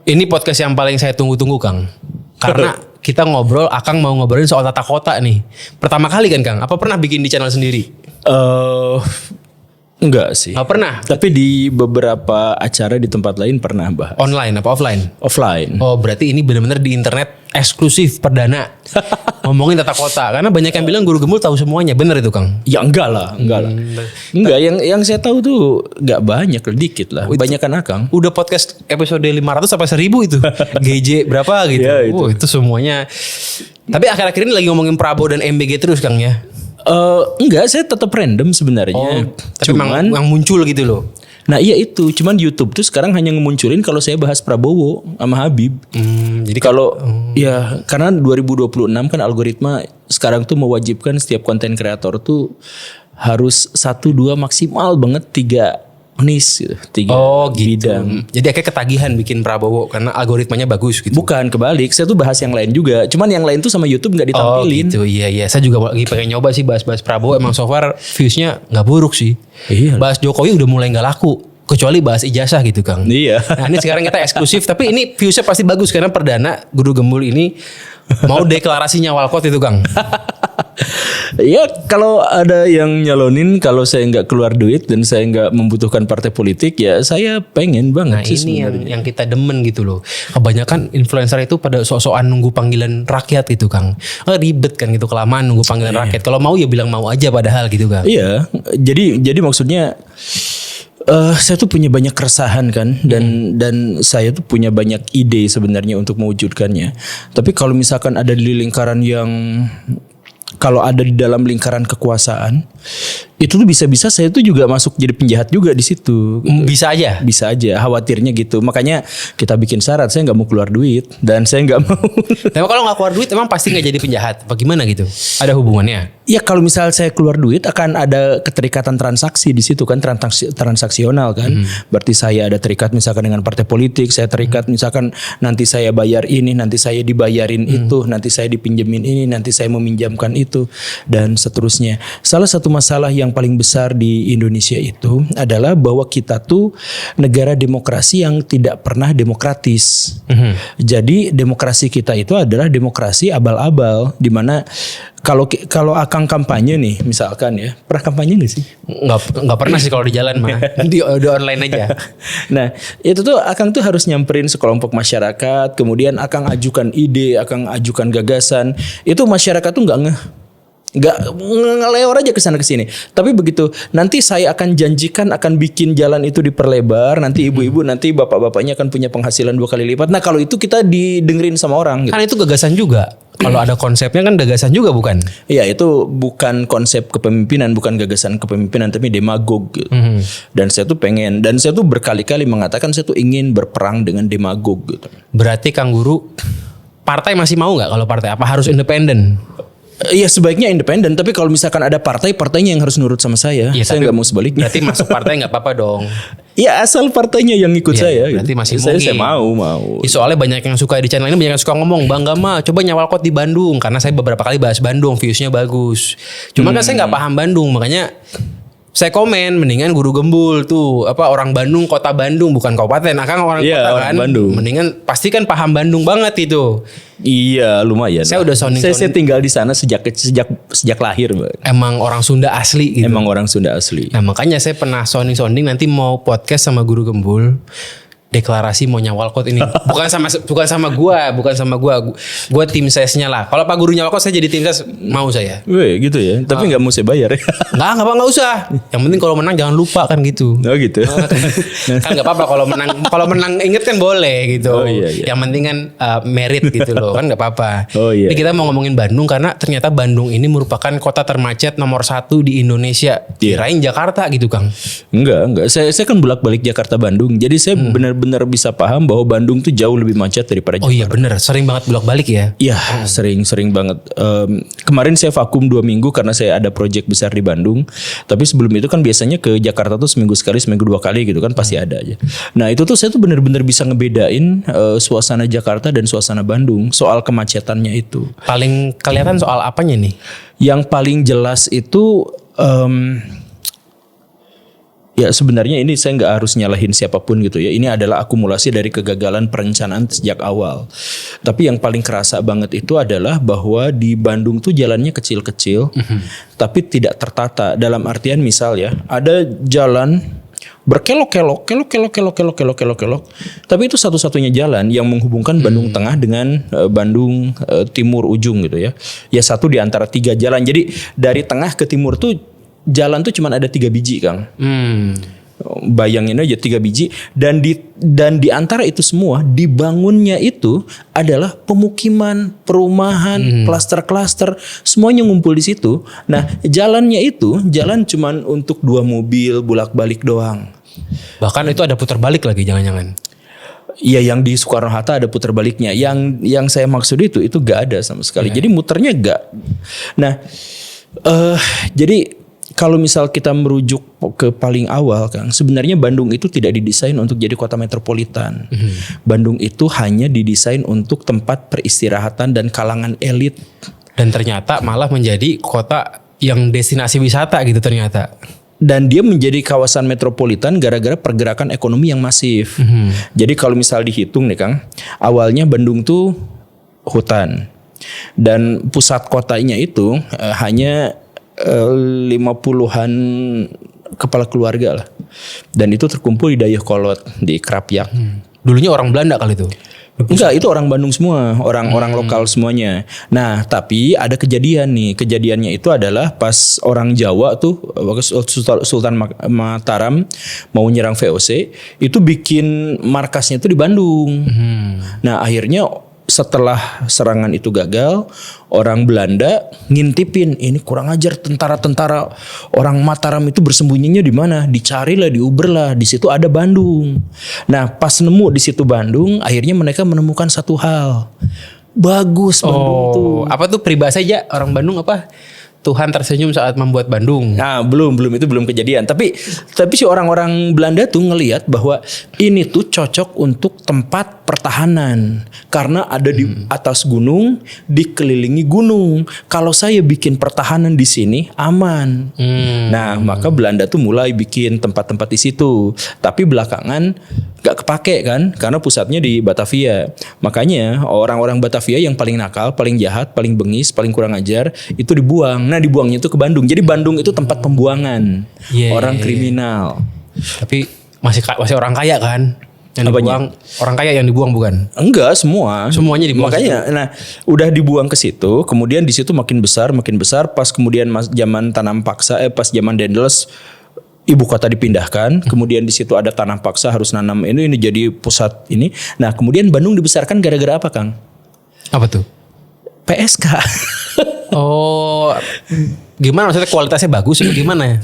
Ini podcast yang paling saya tunggu-tunggu, Kang. Karena kita ngobrol, Akang mau ngobrolin soal tata kota nih. Pertama kali kan, Kang? Apa pernah bikin di channel sendiri? Enggak sih. Gak pernah? Tapi di beberapa acara di tempat lain pernah bahas. Online apa offline? Offline. Oh, berarti ini benar-benar di internet eksklusif perdana. Ngomongin tata kota. Karena banyak yang bilang Guru Gembul tahu semuanya. Bener itu, Kang? Ya enggak lah. Enggak, yang saya tahu tuh enggak banyak, dikit lah. Banyakan Akang. Udah podcast episode 500 sampai 1000 itu. GJ berapa gitu. Ya, itu. Itu semuanya. Tapi akhir-akhir ini lagi ngomongin Prabowo dan MBG terus, Kang ya. Enggak, saya tetap random sebenarnya. Tapi memang yang muncul gitu loh. Nah iya itu, cuman YouTube tuh sekarang hanya ngemunculin kalau saya bahas Prabowo sama Habib. Jadi Kalau ya karena 2026 kan algoritma sekarang tuh mewajibkan setiap konten kreator tuh harus 1-2 maksimal banget 3 niche gitu, 3 bidang. Jadi akhirnya ketagihan bikin Prabowo karena algoritmanya bagus gitu. Bukan, kebalik. Saya tuh bahas yang lain juga. Cuman yang lain tuh sama YouTube nggak ditampilin. Oh gitu, iya. Saya juga lagi pengen nyoba sih bahas-bahas Prabowo. Emang so far viewsnya nggak buruk sih. Iya. Bahas Jokowi udah mulai nggak laku. Kecuali bahas ijazah gitu, Kang. Iya. Nah ini sekarang kita eksklusif. Tapi ini viewsnya pasti bagus. Karena perdana Guru Gembul ini mau deklarasinya walkot itu, Kang. Ya kalau ada yang nyalonin, kalau saya nggak keluar duit dan saya nggak membutuhkan partai politik, ya saya pengen banget Nah sih ini sebenarnya. yang kita demen gitu loh. Kebanyakan influencer itu pada sok-sokan nunggu panggilan rakyat gitu, Kang. Ribet kan gitu, kelamaan nunggu panggilan rakyat. Kalau mau ya bilang mau aja padahal gitu, Kang. Iya, jadi maksudnya saya tuh punya banyak keresahan kan, dan saya tuh punya banyak ide sebenarnya untuk mewujudkannya. Tapi kalau misalkan ada di lingkaran yang, kalau ada di dalam lingkaran kekuasaan, itu tuh bisa-bisa saya tuh juga masuk jadi penjahat juga di situ. Bisa aja. Bisa aja, khawatirnya gitu. Makanya kita bikin syarat, saya nggak mau keluar duit dan saya nggak mau. Tapi kalau nggak keluar duit emang pasti nggak jadi penjahat. Bagaimana gitu? Ada hubungannya? Ya kalau misal saya keluar duit akan ada keterikatan transaksi di situ kan, transaksional kan. Berarti saya ada terikat misalkan dengan partai politik, saya terikat misalkan nanti saya bayar ini, nanti saya dibayarin itu, nanti saya dipinjemin ini, nanti saya meminjamkan itu dan seterusnya. Salah satu masalah yang paling besar di Indonesia itu adalah bahwa kita tuh negara demokrasi yang tidak pernah demokratis. Jadi demokrasi kita itu adalah demokrasi abal-abal, di mana kalau Akang kampanye nih misalkan ya, pernah kampanye gak sih? Nggak pernah sih kalau di jalan mah. Di online aja. Nah itu tuh Akang tuh harus nyamperin sekelompok masyarakat, kemudian Akang ajukan ide, Akang ajukan gagasan, itu masyarakat tuh nggak ngelewar aja kesana kesini. Tapi begitu nanti saya akan janjikan akan bikin jalan itu diperlebar, nanti ibu-ibu, nanti bapak-bapaknya akan punya penghasilan 2 kali lipat. Nah kalau itu kita didengerin sama orang gitu. Kan itu gagasan juga. Kalau ada konsepnya kan gagasan juga bukan? Iya itu bukan konsep kepemimpinan, bukan gagasan kepemimpinan, tapi demagog gitu. Dan saya tuh pengen, dan saya tuh berkali-kali mengatakan saya tuh ingin berperang dengan demagog gitu. Berarti Kang Guru, partai masih mau nggak kalau partai? Apa harus independen? Iya sebaiknya independen, tapi kalau misalkan ada partainya yang harus nurut sama saya, Ya, saya nggak mau sebaliknya. Berarti masuk partai nggak apa-apa dong. Ya asal partainya yang ikut Ya, saya. berarti masih saya, mungkin. saya mau. Ya, soalnya banyak yang suka di channel ini, banyak yang suka ngomong, Bang Gama coba nyawal kot di Bandung. Karena saya beberapa kali bahas Bandung, viewsnya bagus. Cuma kan saya nggak paham Bandung, makanya saya komen mendingan Guru Gembul tuh orang Bandung, kota Bandung bukan kabupaten. Akang orang Iya, kota orang kan. Bandung. Mendingan pasti kan paham Bandung banget itu. Iya lumayan. Saya udah sounding. Saya tinggal di sana sejak lahir, Mbak. Emang orang Sunda asli gitu. Emang orang Sunda asli. Nah makanya saya pernah sounding nanti mau podcast sama Guru Gembul, deklarasi mau nyawal kot ini. Bukan sama gua. Gua tim sesnya lah. Kalau Pak Guru nyawal kot saya jadi tim ses, mau saya. Weh gitu ya. Tapi nggak mau saya bayar. Nggak usah. Yang penting kalau menang jangan lupa kan gitu. Oh gitu. Kan nggak apa-apa kalau menang inget kan boleh gitu. Oh, iya. Yang penting kan merit gitu loh, kan nggak apa-apa. Oh, iya. Ini kita mau ngomongin Bandung karena ternyata Bandung ini merupakan kota termacet nomor 1 di Indonesia. Iya. Kirain Jakarta gitu, Kang. Enggak. Saya kan bolak-balik Jakarta Bandung. Jadi saya benar-benar bisa paham bahwa Bandung tuh jauh lebih macet daripada Jakarta. Oh iya bener, sering banget bolak-balik ya. Iya, sering banget. Kemarin saya vakum 2 minggu karena saya ada proyek besar di Bandung. Tapi sebelum itu kan biasanya ke Jakarta tuh seminggu sekali, seminggu 2 kali gitu kan pasti ada aja. Nah itu tuh saya tuh benar-benar bisa ngebedain suasana Jakarta dan suasana Bandung soal kemacetannya itu. Paling kelihatan soal apanya nih? Yang paling jelas itu Ya sebenarnya ini saya nggak harus nyalahin siapapun gitu ya. Ini adalah akumulasi dari kegagalan perencanaan sejak awal. Tapi yang paling kerasa banget itu adalah bahwa di Bandung tuh jalannya kecil-kecil, tapi tidak tertata. Dalam artian misal ya, ada jalan berkelok-kelok, kelok-kelok. Tapi itu satu-satunya jalan yang menghubungkan Bandung Tengah dengan Bandung Timur ujung gitu ya. Ya satu di antara 3 jalan. Jadi dari tengah ke timur tuh jalan tuh cuma ada 3 biji, Kang. Bayangin aja 3 biji dan di antara itu semua dibangunnya itu adalah pemukiman, perumahan, klaster-klaster, semuanya ngumpul di situ. Nah, jalannya itu jalan cuman untuk 2 mobil bolak-balik doang. Bahkan itu ada putar balik lagi jangan-jangan. Iya, yang di Soekarno Hatta ada putar baliknya. Yang saya maksud itu gak ada sama sekali. Jadi muternya gak. Nah, jadi kalau misal kita merujuk ke paling awal, Kang, sebenarnya Bandung itu tidak didesain untuk jadi kota metropolitan. Bandung itu hanya didesain untuk tempat peristirahatan dan kalangan elit. Dan ternyata malah menjadi kota yang destinasi wisata gitu ternyata. Dan dia menjadi kawasan metropolitan gara-gara pergerakan ekonomi yang masif. Jadi kalau misal dihitung nih, Kang, awalnya Bandung tuh hutan. Dan pusat kotanya itu hanya 50-an kepala keluarga lah. Dan itu terkumpul di Dayakolot, di Krapyak. Dulunya orang Belanda kali itu. Enggak, itu orang Bandung semua, orang lokal semuanya. Nah, tapi ada kejadian nih. Kejadiannya itu adalah pas orang Jawa tuh, Sultan Mataram mau nyerang VOC, itu bikin markasnya itu di Bandung. Nah, akhirnya setelah serangan itu gagal, orang Belanda ngintipin, ini kurang ajar tentara-tentara orang Mataram itu bersembunyinya di mana? Dicarilah, diuberlah, di situ ada Bandung. Nah, pas nemu di situ Bandung, akhirnya mereka menemukan satu hal. Bagus Bandung tuh. Apa tuh peribahasa aja orang Bandung apa? Tuhan tersenyum saat membuat Bandung. Nah, belum itu belum kejadian. Tapi si orang-orang Belanda tuh ngelihat bahwa ini tuh cocok untuk tempat pertahanan karena ada di atas gunung, dikelilingi gunung. Kalau saya bikin pertahanan di sini aman. Nah, maka Belanda tuh mulai bikin tempat-tempat di situ. Tapi belakangan gak kepake kan, karena pusatnya di Batavia. Makanya orang-orang Batavia yang paling nakal, paling jahat, paling bengis, paling kurang ajar itu dibuang. Nah, dibuangnya itu ke Bandung. Jadi Bandung itu tempat pembuangan orang kriminal. Tapi masih orang kaya kan? Yang dibuang orang kaya yang dibuang bukan? Enggak, semuanya dibuang. Makanya, nah udah dibuang ke situ, kemudian di situ makin besar. Pas kemudian zaman tanam paksa, pas zaman Dendels, ibu kota dipindahkan, kemudian di situ ada tanah paksa harus nanam ini jadi pusat ini. Nah, kemudian Bandung dibesarkan gara-gara apa, Kang? Apa tuh? PSK. Oh, gimana maksudnya kualitasnya bagus atau gimana ya?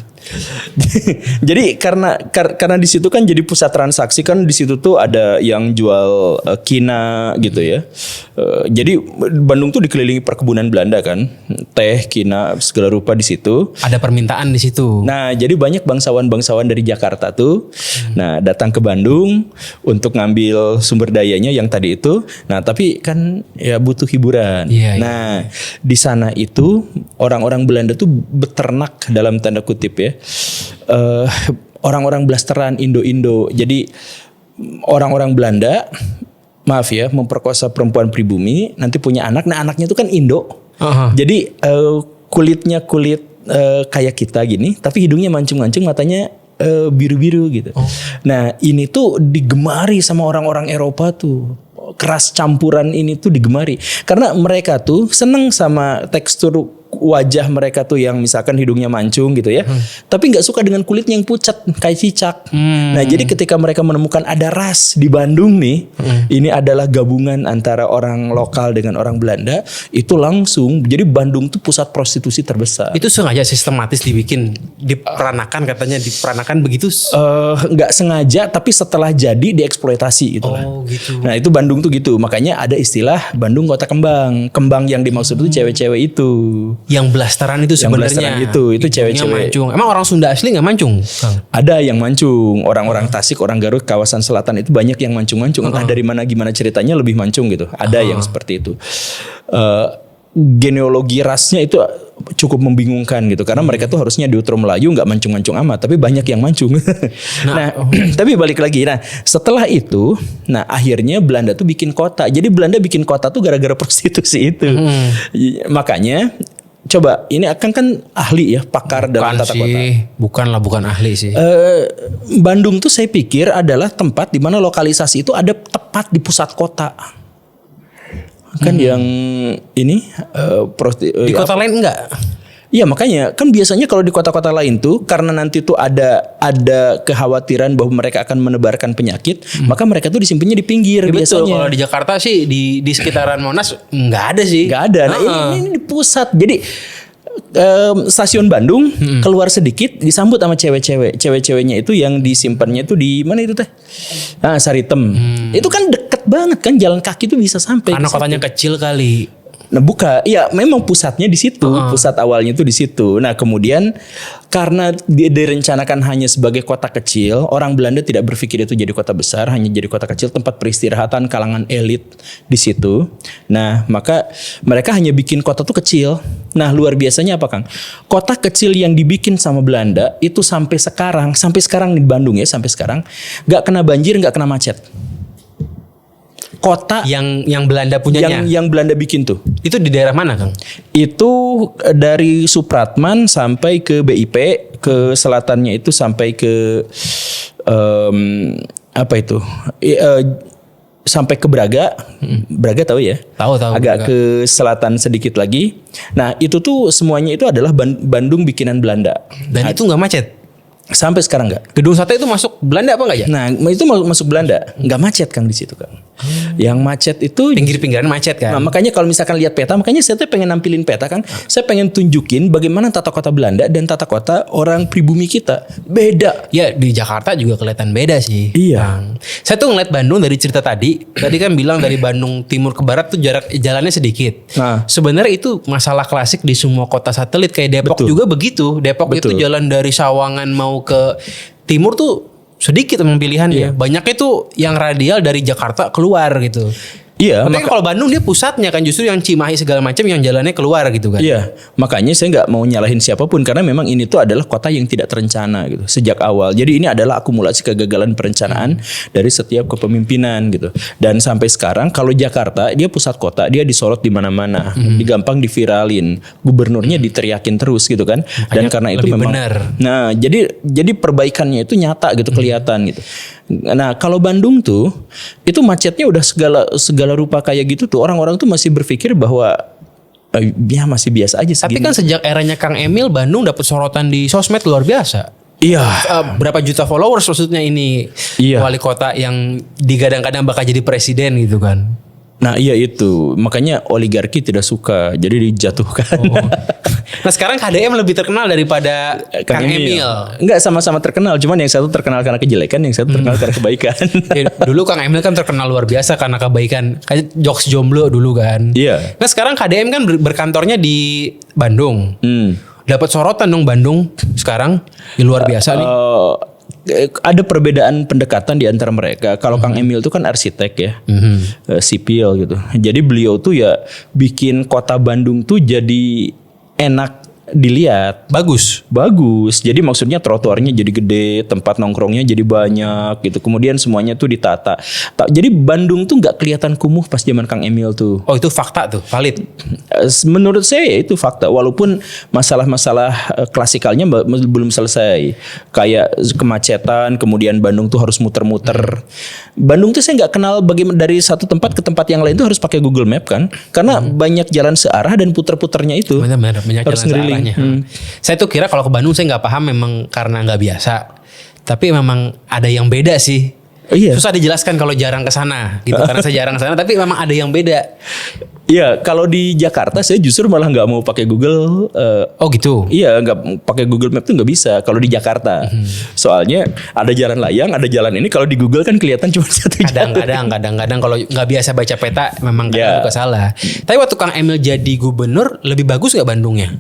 Jadi karena di situ kan jadi pusat transaksi kan, di situ tuh ada yang jual kina gitu ya. Jadi Bandung tuh dikelilingi perkebunan Belanda kan, teh, kina segala rupa di situ. Ada permintaan di situ. Nah, jadi banyak bangsawan dari Jakarta tuh, nah datang ke Bandung untuk ngambil sumber dayanya yang tadi itu. Nah, tapi kan ya butuh hiburan. Nah, di sana itu orang-orang Belanda tuh beternak dalam tanda kutip ya. Orang-orang blasteran Indo-Indo. Jadi orang-orang Belanda, maaf ya, memperkosa perempuan pribumi, nanti punya anak. Nah, anaknya itu kan Indo. Jadi kulitnya kulit kayak kita gini, tapi hidungnya mancung-mancung, matanya biru-biru gitu. Nah, ini tuh digemari sama orang-orang Eropa tuh. Keras campuran ini tuh digemari karena mereka tuh seneng sama tekstur wajah mereka tuh yang misalkan hidungnya mancung gitu ya, tapi nggak suka dengan kulitnya yang pucat kayak cicak. Nah, jadi ketika mereka menemukan ada ras di Bandung nih, ini adalah gabungan antara orang lokal dengan orang Belanda, itu langsung jadi Bandung tuh pusat prostitusi terbesar. Itu sengaja sistematis dibikin, diperanakan katanya, diperanakan begitu? Nggak sengaja, tapi setelah jadi dieksploitasi gitu. Gitu. Nah, itu Bandung tuh gitu, makanya ada istilah Bandung kota kembang. Kembang yang dimaksud itu cewek-cewek itu. Yang blasteran itu sebenarnya. Itu cewek-cewek. Mancung. Emang orang Sunda asli nggak mancung, Kang? Ada yang mancung. Orang-orang Tasik, orang Garut, kawasan selatan itu banyak yang mancung-mancung. Entah dari mana gimana ceritanya lebih mancung gitu. Ada yang seperti itu. Genealogi rasnya itu cukup membingungkan gitu karena mereka tuh harusnya di Utara Melayu nggak mancung-mancung amat, tapi banyak yang mancung. Nah, tapi balik lagi. Nah, setelah itu, nah akhirnya Belanda tuh bikin kota. Jadi Belanda bikin kota tuh gara-gara prostitusi itu. Makanya coba ini akan kan ahli ya, pakar dalam tata kota. Bukan ahli sih. Bandung tuh saya pikir adalah tempat di mana lokalisasi itu ada tepat di pusat kota. Kan yang ini di kota lain enggak? Iya, makanya kan biasanya kalau di kota-kota lain tuh karena nanti tuh ada kekhawatiran bahwa mereka akan menebarkan penyakit, maka mereka tuh disimpannya di pinggir Ya, biasanya. betul. Kalau di Jakarta sih di sekitaran Monas enggak ada sih. Nggak ada. Nah, ini di pusat. Jadi stasiun Bandung keluar sedikit disambut sama cewek-cewek. Cewek-ceweknya itu yang disimpannya itu di mana itu teh? Nah, Saritem. Itu kan deket banget kan, jalan kaki tuh bisa sampai. Karena kotanya kecil kali. Nah, iya memang pusatnya di situ, pusat awalnya itu di situ. Nah, kemudian karena direncanakan hanya sebagai kota kecil, orang Belanda tidak berpikir itu jadi kota besar, hanya jadi kota kecil tempat peristirahatan kalangan elit di situ. Nah, maka mereka hanya bikin kota tuh kecil. Nah, luar biasanya apa, Kang? Kota kecil yang dibikin sama Belanda itu sampai sekarang di Bandung ya, sampai sekarang nggak kena banjir, nggak kena macet. Kota yang Belanda punyanya. Yang Belanda bikin tuh. Itu di daerah mana, Kang? Itu dari Supratman sampai ke BIP, ke selatannya itu sampai ke apa itu? Sampai ke Braga. Braga tahu ya? Tahu. Agak Braga. Ke selatan sedikit lagi. Nah, itu tuh semuanya itu adalah Bandung bikinan Belanda. Dan itu nggak macet? Sampai sekarang nggak. Gedung Sate itu masuk Belanda apa nggak ya? Nah, itu masuk Belanda. Nggak macet, Kang, di situ, Kang. Yang macet itu pinggir-pinggiran macet kan. Nah, makanya kalau misalkan lihat peta, makanya saya tuh pengen nampilin peta, Kang. Saya pengen tunjukin bagaimana tata kota Belanda dan tata kota orang pribumi kita. Beda. Ya, di Jakarta juga kelihatan beda sih. Iya. Kang. Saya tuh ngeliat Bandung dari cerita tadi. Tadi kan bilang dari Bandung timur ke barat tuh jarak jalannya sedikit. Nah, sebenarnya itu masalah klasik di semua kota satelit kayak Depok Betul. juga begitu. Depok Betul. itu jalan dari Sawangan mau ke timur tuh sedikit emang pilihannya. Iya. Banyaknya tuh yang radial dari Jakarta keluar gitu. iya. Tapi kalau Bandung dia pusatnya kan justru yang Cimahi segala macam yang jalannya keluar gitu kan. Iya, makanya saya nggak mau nyalahin siapapun karena memang ini tuh adalah kota yang tidak terencana gitu sejak awal. Jadi ini adalah akumulasi kegagalan perencanaan dari setiap kepemimpinan gitu. Dan sampai sekarang kalau Jakarta dia pusat kota, dia disorot di mana-mana, digampang diviralin, gubernurnya diteriakin terus gitu kan. Dan karena itu memang benar. Nah, jadi perbaikannya itu nyata gitu, kelihatan gitu. Nah, kalau Bandung tuh itu macetnya udah segala rupa kayak gitu tuh, orang-orang tuh masih berpikir bahwa ya masih biasa aja segini. Tapi kan sejak eranya Kang Emil, Bandung dapat sorotan di sosmed luar biasa. Iya. Berapa juta followers maksudnya ini. Iya. Wali kota yang digadang-gadang bakal jadi presiden gitu kan. Nah, iya itu. Makanya oligarki tidak suka, jadi dijatuhkan. Nah, sekarang KDM lebih terkenal daripada Kang Emil. Enggak, sama-sama terkenal, cuman yang satu terkenal karena kejelekan, yang satu terkenal karena kebaikan. Ya, dulu Kang Emil kan terkenal luar biasa karena kebaikan. Kayak jokes jomblo dulu kan. Iya. Nah, sekarang KDM kan berkantornya di Bandung. Dapat sorotan dong Bandung sekarang. Ya, luar biasa nih. Ada perbedaan pendekatan di antara mereka. Kalau Kang Emil itu kan arsitek ya, sipil gitu. Jadi beliau tuh ya bikin kota Bandung tuh jadi enak dilihat, bagus. Jadi maksudnya trotoarnya jadi gede, tempat nongkrongnya jadi banyak gitu. Kemudian semuanya tuh ditata. Jadi Bandung tuh nggak kelihatan kumuh pas zaman Kang Emil tuh. Oh, itu fakta tuh, valid. Menurut saya ya itu fakta. Walaupun masalah-masalah klasikalnya belum selesai. Kayak kemacetan, kemudian Bandung tuh harus muter-muter. Bandung tuh saya nggak kenal bagaimana dari satu tempat ke tempat yang lain tuh harus pakai Google Map kan? Karena banyak jalan searah dan puter-puternya itu. Benar-benar banyak harus jalan ngeriling. Saya tuh kira kalau ke Bandung saya nggak paham memang karena nggak biasa. Tapi memang ada yang beda sih. Iya. Susah dijelaskan kalau jarang ke sana gitu karena saya jarang ke sana, tapi memang ada yang beda. Iya, kalau di Jakarta saya justru malah nggak mau pakai Google. Oh gitu. Iya, nggak pakai Google Map tuh nggak bisa kalau di Jakarta. Soalnya ada jalan layang, ada jalan ini. Kalau di Google kan kelihatan cuma satu jalan. Kadang-kadang kalau nggak biasa baca peta memang kadang suka salah. Tapi waktu Kang Emil jadi gubernur lebih bagus nggak Bandungnya?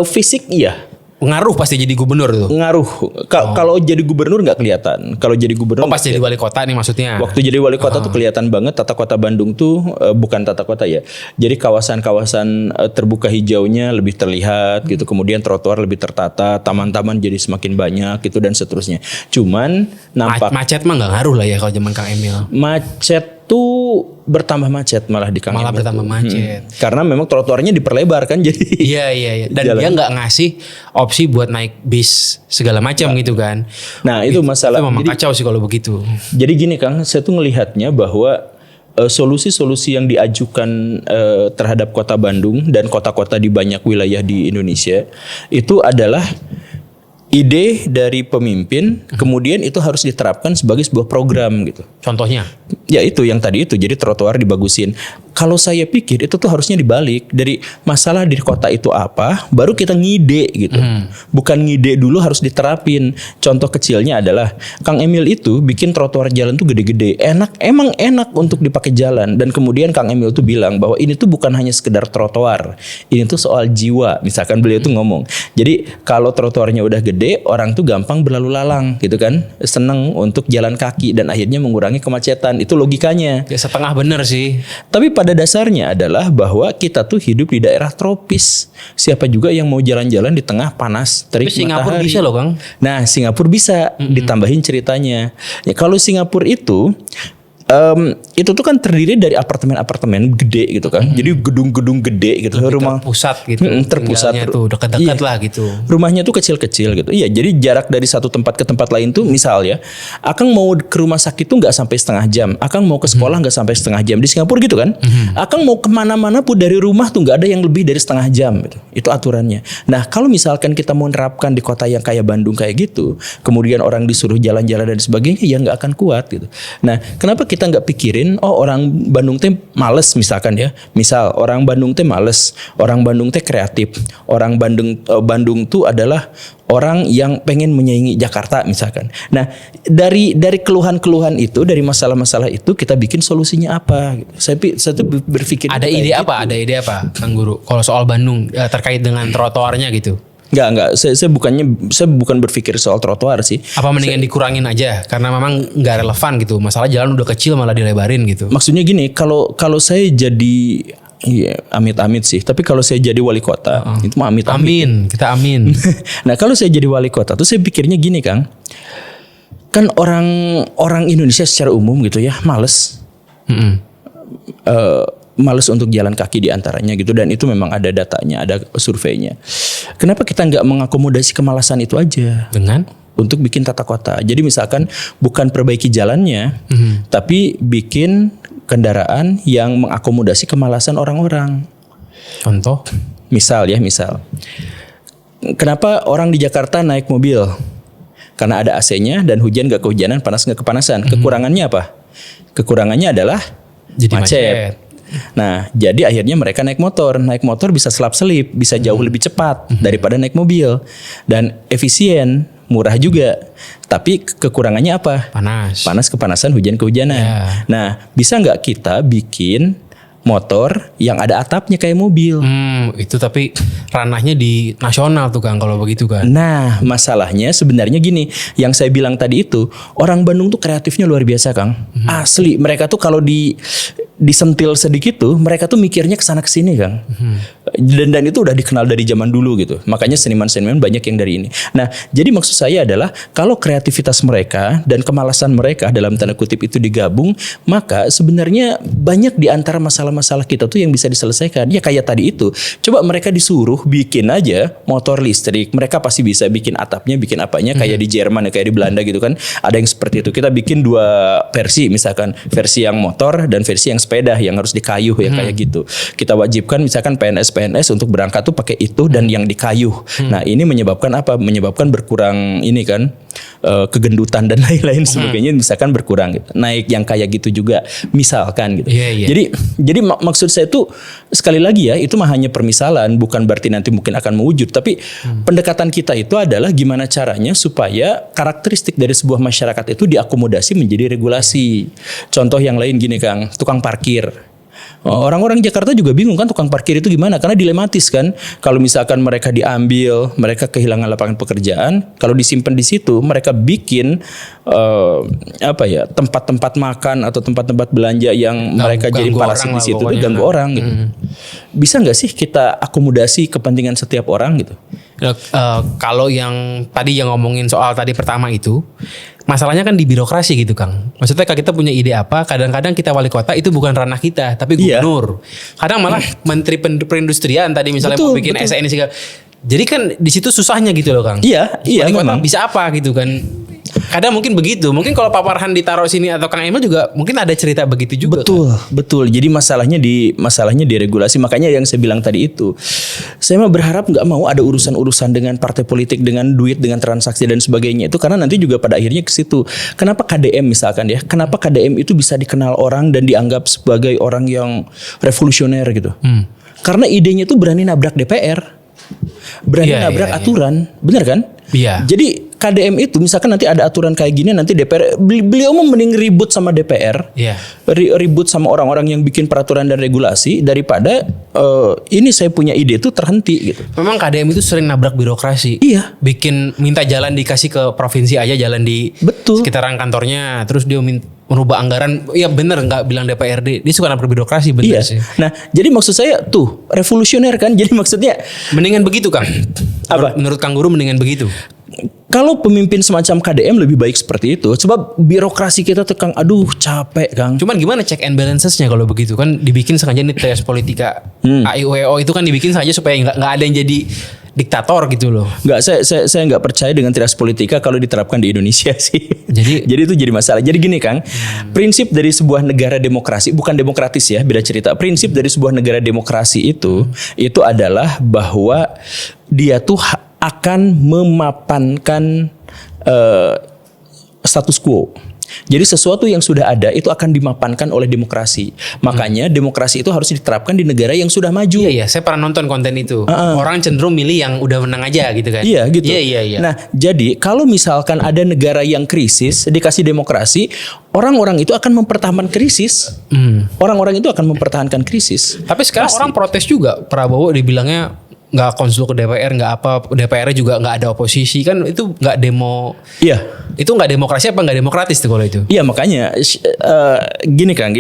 Fisik iya. Pengaruh pasti jadi gubernur tuh. Ngaruh. Kalau jadi gubernur nggak kelihatan. Kalau jadi gubernur Pas jadi wali kota nih maksudnya. waktu jadi wali kota tuh kelihatan banget tata kota Bandung tuh bukan tata kota ya. Jadi kawasan-kawasan terbuka hijaunya lebih terlihat gitu. Kemudian trotoar lebih tertata, taman-taman jadi semakin banyak gitu dan seterusnya. Cuman nampak Macet mah nggak ngaruh lah ya kalau zaman Kang Emil. macet tuh bertambah macet malah di Kang Malah Emil bertambah tuh. macet. Karena memang trotoarnya diperlebar kan jadi. Iya. Dan Jalan. dia nggak ngasih opsi buat naik bis segala macam gitu kan. Nah, itu masalah. Itu memang Jadi- kacau sih kalau begitu. Jadi gini Kang, saya tuh ngelihatnya bahwa solusi-solusi yang diajukan terhadap kota Bandung dan kota-kota di banyak wilayah di Indonesia itu adalah ide dari pemimpin, kemudian itu harus diterapkan sebagai sebuah program gitu. Contohnya. Ya itu yang tadi itu, jadi trotoar dibagusin. Kalau saya pikir itu tuh harusnya dibalik, dari masalah di kota itu apa, baru kita ngide gitu. Bukan ngide dulu harus diterapin. Contoh kecilnya adalah Kang Emil itu bikin trotoar jalan tuh gede-gede. Emang enak untuk dipakai jalan. Dan kemudian Kang Emil tuh bilang bahwa ini tuh bukan hanya sekedar trotoar. Ini tuh soal jiwa. Misalkan beliau tuh ngomong. Jadi kalau trotoarnya udah gede, orang tuh gampang berlalu lalang gitu kan. Seneng untuk jalan kaki dan akhirnya mengurangi kemacetan. Itu logikanya. Ya setengah bener sih. Tapi pada dasarnya adalah bahwa kita tuh hidup di daerah tropis. Siapa juga yang mau jalan-jalan di tengah panas terik Tapi Singapura matahari. bisa loh Kang. Nah, Singapura bisa ditambahin ceritanya. Ya, kalau Singapura itu tuh kan terdiri dari apartemen-apartemen gede gitu kan. Jadi gedung-gedung gede gitu. Rumah Terpusat gitu. terpusat Tinggalnya tuh dekat-dekat lah gitu. Rumahnya tuh kecil-kecil gitu. Iya, jadi jarak dari satu tempat ke tempat lain tuh misal ya, Akang mau ke rumah sakit tuh nggak sampai setengah jam. Akang mau ke sekolah nggak sampai setengah jam. Di Singapura gitu kan. Akang mau kemana-mana pun dari rumah tuh nggak ada yang lebih dari setengah jam gitu. Itu aturannya. Nah, kalau misalkan kita mau nerapkan di kota yang kayak Bandung kayak gitu, kemudian orang disuruh jalan-jalan dan sebagainya, ya nggak akan kuat gitu. Nah, kenapa kita nggak pikirin, oh orang Bandung teh males misalkan ya. Misal orang Bandung teh males, orang Bandung teh kreatif, orang Bandung tuh adalah orang yang pengen menyaingi Jakarta misalkan. Nah, dari keluhan-keluhan itu, dari masalah-masalah itu kita bikin solusinya apa gitu. Saya tuh berpikir Ada kayak ide gitu. apa? Ada ide apa Kang Guru? Kalau soal Bandung terkait dengan trotoarnya gitu. Enggak. Saya bukan berpikir soal trotoar sih. Apa mendingan dikurangin aja karena memang nggak relevan gitu. Masalah jalan udah kecil malah dilebarin gitu. Maksudnya gini, kalau saya jadi, iya, amit-amit sih. Tapi kalau saya jadi wali kota, itu mah amit-amit. Amin, kita amin. Nah, kalau saya jadi wali kota tuh saya pikirnya gini, Kang. Kan orang Indonesia secara umum gitu ya, males. Males untuk jalan kaki diantaranya gitu, dan itu memang ada datanya, ada surveinya. Kenapa kita nggak mengakomodasi kemalasan itu aja Dengan untuk bikin tata kota? Jadi misalkan bukan perbaiki jalannya, tapi bikin kendaraan yang mengakomodasi kemalasan orang-orang. contoh. Misal, kenapa orang di Jakarta naik mobil? Karena ada AC-nya dan hujan gak kehujanan, panas gak kepanasan. Kekurangannya apa? Kekurangannya adalah Jadi macet. macet. Nah, jadi akhirnya mereka naik motor. Naik motor bisa selap-selip, bisa jauh lebih cepat daripada naik mobil. Dan efisien, murah juga. Tapi kekurangannya apa? Panas. Panas, kepanasan, hujan, kehujanan. Ya. Nah, bisa nggak kita bikin motor yang ada atapnya kayak mobil? Itu tapi ranahnya di nasional tuh Kang kalau begitu kan. Nah, masalahnya sebenarnya gini, yang saya bilang tadi itu, orang Bandung tuh kreatifnya luar biasa, Kang. Asli, mereka tuh kalau disentil sedikit tuh, mereka tuh mikirnya kesana kesini, Kang. Dan itu udah dikenal dari zaman dulu gitu. Makanya seniman-seniman banyak yang dari ini. Nah, jadi maksud saya adalah kalau kreativitas mereka dan kemalasan mereka dalam tanda kutip itu digabung, maka sebenarnya banyak di antara masalah-masalah kita tuh yang bisa diselesaikan. Ya kayak tadi itu, coba mereka disuruh bikin aja motor listrik, mereka pasti bisa bikin atapnya, bikin apanya, kayak di Jerman, kayak di Belanda gitu kan. Ada yang seperti itu. Kita bikin dua versi, misalkan versi yang motor dan versi yang sepeda yang harus dikayuh ya kayak gitu. Kita wajibkan misalkan PNS untuk berangkat tuh pakai itu dan yang dikayuh. Nah, ini menyebabkan apa? Menyebabkan berkurang ini kan kegendutan dan lain-lain sebagainya, misalkan berkurang gitu. Naik yang kayak gitu juga misalkan gitu. Iya. Jadi maksud saya tuh sekali lagi ya, itu mah hanya permisalan, bukan berarti nanti mungkin akan mewujud, tapi pendekatan kita itu adalah gimana caranya supaya karakteristik dari sebuah masyarakat itu diakomodasi menjadi regulasi. Contoh yang lain gini, Kang, tukang parkir. Orang-orang Jakarta juga bingung kan tukang parkir itu gimana, karena dilematis kan. Kalau misalkan mereka diambil, mereka kehilangan lapangan pekerjaan. Kalau disimpan di situ, mereka bikin tempat-tempat makan atau tempat-tempat belanja yang mereka jadi parasit di situ, itu ganggu orang gitu. Bisa nggak sih kita akomodasi kepentingan setiap orang gitu? Kalau yang tadi yang ngomongin soal tadi pertama itu, masalahnya kan di birokrasi gitu Kang. Maksudnya kalau kita punya ide apa, kadang-kadang kita wali kota itu bukan ranah kita, tapi gubernur. Kadang malah menteri perindustrian tadi misalnya mau bikin SN segala. Jadi kan di situ susahnya gitu loh Kang. Iya, wali kota memang. bisa apa gitu kan. Kadang mungkin begitu. Mungkin kalau Pak Farhan ditaruh sini atau Kang Emil juga mungkin ada cerita begitu juga. Betul. Jadi masalahnya di regulasi. Makanya yang saya bilang tadi itu, saya mah berharap nggak mau ada urusan-urusan dengan partai politik, dengan duit, dengan transaksi dan sebagainya itu, karena nanti juga pada akhirnya ke situ. Kenapa KDM misalkan ya? Kenapa KDM itu bisa dikenal orang dan dianggap sebagai orang yang revolusioner gitu? Karena idenya itu berani nabrak DPR. Berani nabrak aturan, bener kan? Iya. Jadi KDM itu misalkan nanti ada aturan kayak gini, nanti DPR, beliau mau mending ribut sama DPR, ribut sama orang-orang yang bikin peraturan dan regulasi daripada ini saya punya ide itu terhenti gitu. Memang KDM itu sering nabrak birokrasi. Iya. Bikin minta jalan dikasih ke provinsi aja, jalan di sekitaran kantornya, terus dia merubah anggaran. Iya bener, nggak bilang DPRD. Dia suka nabrak birokrasi, bener sih. Nah, jadi maksud saya tuh revolusioner kan. Jadi maksudnya mendingan begitu Kang. Apa? Menurut Kang Guru mendingan begitu. Kalau pemimpin semacam KDM lebih baik seperti itu, sebab birokrasi kita tuh Kang, aduh capek Kang. Cuman gimana check and balancesnya kalau begitu kan dibikin sengaja nih Trias Politika, AIWO itu kan dibikin sengaja supaya nggak ada yang jadi diktator gitu loh. Nggak, saya nggak percaya dengan Trias Politika kalau diterapkan di Indonesia sih. Jadi itu jadi masalah. Jadi gini Kang, prinsip dari sebuah negara demokrasi, bukan demokratis ya, beda cerita. Prinsip dari sebuah negara demokrasi itu adalah bahwa dia tuh akan memapankan status quo. Jadi sesuatu yang sudah ada itu akan dimapankan oleh demokrasi. Makanya demokrasi itu harus diterapkan di negara yang sudah maju. Iya, saya pernah nonton konten itu. Orang cenderung milih yang udah menang aja gitu kan. Iya gitu. Iya. Nah, jadi kalau misalkan ada negara yang krisis dikasih demokrasi, orang-orang itu akan mempertahankan krisis. Orang-orang itu akan mempertahankan krisis. Tapi sekarang orang protes juga. Prabowo dibilangnya nggak konsul ke DPR, nggak apa, DPR juga nggak ada oposisi, kan itu nggak demo. Iya. Itu nggak demokrasi apa nggak demokratis tuh kalau itu? Iya, makanya gini Kang.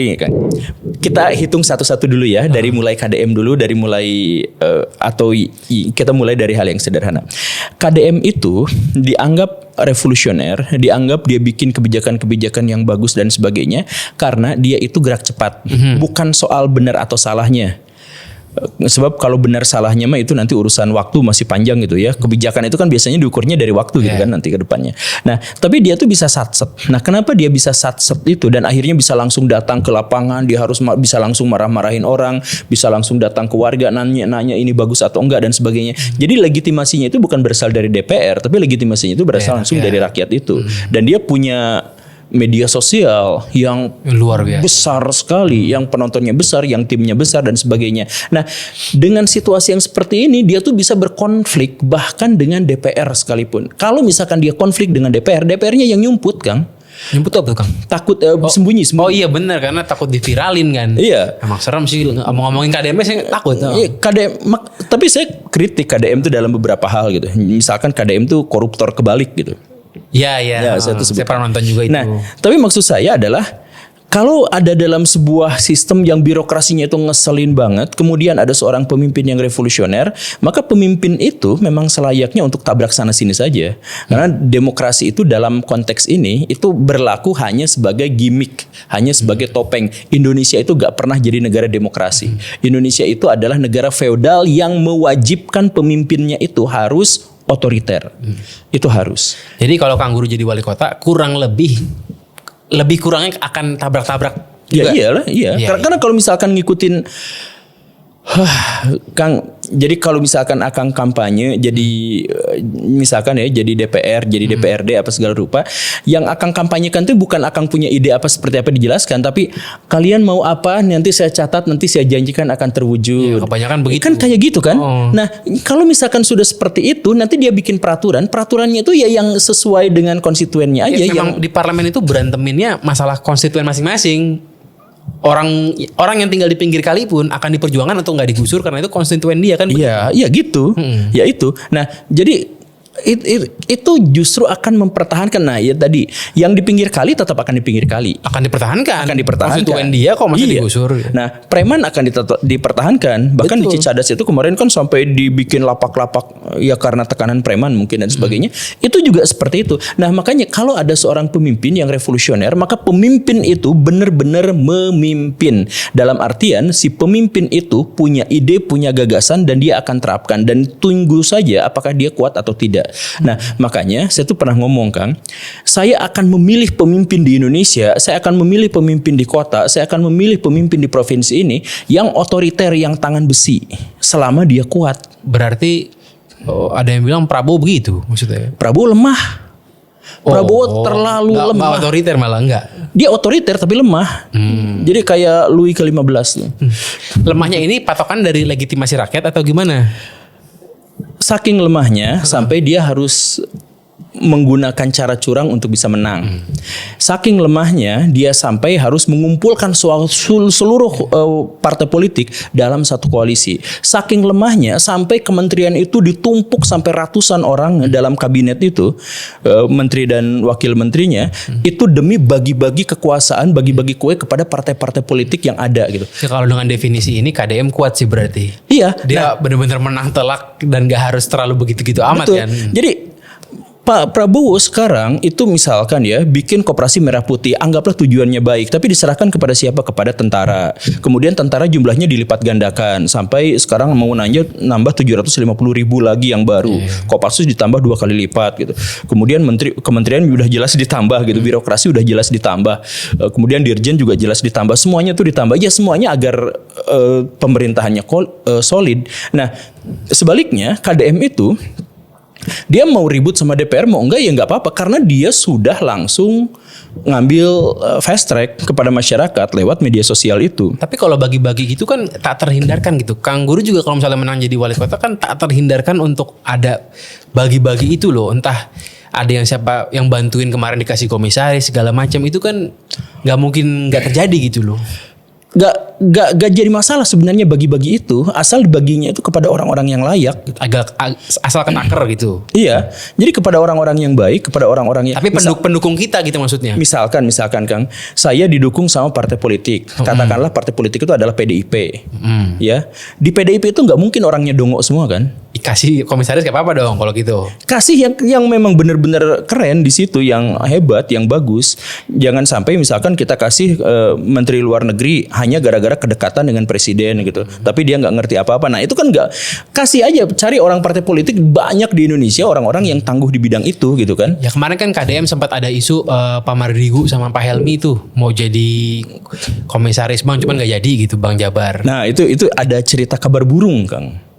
Kita hitung satu-satu dulu ya, dari mulai KDM dulu, dari mulai kita mulai dari hal yang sederhana. KDM itu dianggap revolusioner, dianggap dia bikin kebijakan-kebijakan yang bagus dan sebagainya karena dia itu gerak cepat, bukan soal benar atau salahnya. Sebab kalau benar salahnya mah itu nanti urusan waktu masih panjang gitu ya. Kebijakan itu kan biasanya diukurnya dari waktu gitu kan nanti ke depannya. Nah, tapi dia tuh bisa satset. Nah, kenapa dia bisa satset itu dan akhirnya bisa langsung datang ke lapangan, dia harus bisa langsung marah-marahin orang, bisa langsung datang ke warga nanya ini bagus atau enggak dan sebagainya. Jadi legitimasinya itu bukan berasal dari DPR, tapi legitimasinya itu berasal langsung dari rakyat itu. Dan dia punya media sosial yang luar biasa, besar sekali, yang penontonnya besar, yang timnya besar dan sebagainya. Nah, dengan situasi yang seperti ini dia tuh bisa berkonflik bahkan dengan DPR sekalipun. Kalau misalkan dia konflik dengan DPR, DPR-nya yang nyumput, Kang. Nyumput apa tuh Kang? Takut sembunyi. Oh iya benar, karena takut diviralin kan. Iya. Emang serem sih ngomongin KDM saya takut. Iya, tapi saya kritik KDM itu dalam beberapa hal gitu. Misalkan KDM tuh koruptor kebalik gitu. Iya. Saya pernah nonton juga itu. Nah, tapi maksud saya adalah kalau ada dalam sebuah sistem yang birokrasinya itu ngeselin banget, kemudian ada seorang pemimpin yang revolusioner, maka pemimpin itu memang selayaknya untuk tabrak sana sini saja. Karena demokrasi itu dalam konteks ini itu berlaku hanya sebagai gimmick, hanya sebagai topeng. Indonesia itu gak pernah jadi negara demokrasi. Indonesia itu adalah negara feodal yang mewajibkan pemimpinnya itu harus otoriter. Itu harus. Jadi kalau Kang Guru jadi wali kota kurang lebih kurangnya akan tabrak-tabrak juga. Ya iyalah, iya. Karena kalau misalkan ngikutin Kang, jadi kalau misalkan akan kampanye jadi misalkan ya jadi DPR, jadi DPRD apa segala rupa, yang akan kampanyekan itu bukan akan punya ide apa seperti apa dijelaskan, tapi kalian mau apa nanti saya catat, nanti saya janjikan akan terwujud. Kebanyakan begitu. Kan kayak gitu kan. Nah, kalau misalkan sudah seperti itu, nanti dia bikin peraturannya itu ya yang sesuai dengan konstituennya aja. Memang di parlemen itu beranteminnya masalah konstituen masing-masing. orang yang tinggal di pinggir kali pun akan diperjuangkan untuk nggak digusur karena itu konstituen dia kan. Iya, iya gitu. Ya itu. Nah, jadi itu justru akan mempertahankan. Nah, ya tadi yang di pinggir kali tetap akan di pinggir kali. Akan dipertahankan. Konstituen dia kok masih Iya. digusur. Nah, preman akan dipertahankan. Bahkan di Cicadas itu kemarin kan sampai dibikin lapak-lapak ya karena tekanan preman mungkin dan sebagainya. Itu juga seperti itu. Nah, makanya kalau ada seorang pemimpin yang revolusioner, maka pemimpin itu benar-benar memimpin. Dalam artian si pemimpin itu punya ide, punya gagasan dan dia akan terapkan dan tunggu saja apakah dia kuat atau tidak. Nah, makanya saya tuh pernah ngomong, Kang, saya akan memilih pemimpin di Indonesia, saya akan memilih pemimpin di kota, saya akan memilih pemimpin di provinsi ini yang otoriter, yang tangan besi, selama dia kuat. Berarti ada yang bilang Prabowo begitu maksudnya. Prabowo lemah. Prabowo terlalu lemah. Otoriter malah enggak. Dia otoriter tapi lemah. Jadi kayak Louis ke-15 tuh. Lemahnya ini patokan dari legitimasi rakyat atau gimana? Saking lemahnya sampai dia harus menggunakan cara curang untuk bisa menang. Saking lemahnya dia sampai harus mengumpulkan seluruh partai politik dalam satu koalisi. Saking lemahnya sampai kementerian itu ditumpuk sampai ratusan orang dalam kabinet itu, menteri dan wakil menterinya, itu demi bagi-bagi kekuasaan, bagi-bagi kue kepada partai-partai politik yang ada gitu. Ya, kalau dengan definisi ini KDM kuat sih berarti. Iya, Dia benar-benar menang telak dan gak harus terlalu begitu-gitu amat betul. kan. Jadi Pak Prabowo sekarang itu misalkan ya bikin koperasi merah putih, anggaplah tujuannya baik, tapi diserahkan kepada siapa? Kepada tentara. Kemudian tentara jumlahnya dilipat gandakan sampai sekarang mau nambah 750.000 lagi yang baru. Kopassus ditambah 2 kali lipat gitu. Kemudian kementerian udah jelas ditambah gitu, birokrasi udah jelas ditambah. Kemudian dirjen juga jelas ditambah. Semuanya tuh ditambah ya semuanya agar pemerintahannya solid. Nah, sebaliknya KDM itu dia mau ribut sama DPR mau enggak ya enggak apa-apa karena dia sudah langsung ngambil fast track kepada masyarakat lewat media sosial itu. Tapi kalau bagi-bagi gitu kan tak terhindarkan gitu. Kang Guru juga kalau misalnya menang jadi wali kota kan tak terhindarkan untuk ada bagi-bagi itu loh. Entah ada yang siapa yang bantuin kemarin dikasih komisaris segala macam itu kan nggak mungkin nggak terjadi gitu loh. Gak jadi masalah sebenarnya bagi-bagi itu asal dibaginya itu kepada orang-orang yang layak. Asalkan akar gitu. Iya, jadi kepada orang-orang yang baik, kepada orang-orang yang. Tapi pendukung kita gitu maksudnya. Misalkan Kang, saya didukung sama partai politik. Katakanlah partai politik itu adalah PDIP. Ya, di PDIP itu nggak mungkin orangnya dongo semua kan? Dikasih komisaris gak apa-apa dong kalau gitu. Kasih yang memang benar-benar keren di situ, yang hebat, yang bagus. Jangan sampai misalkan kita kasih menteri luar negeri hanya gara-gara kedekatan dengan presiden gitu. Tapi dia nggak ngerti apa-apa. Nah itu kan nggak, kasih aja, cari orang partai politik banyak di Indonesia orang-orang yang tangguh di bidang itu gitu kan. Ya kemarin kan KDM sempat ada isu Pak Mardigu sama Pak Helmi itu mau jadi komisaris bank cuman nggak jadi gitu Bang Jabar. Nah itu ada cerita kabar burung Kang.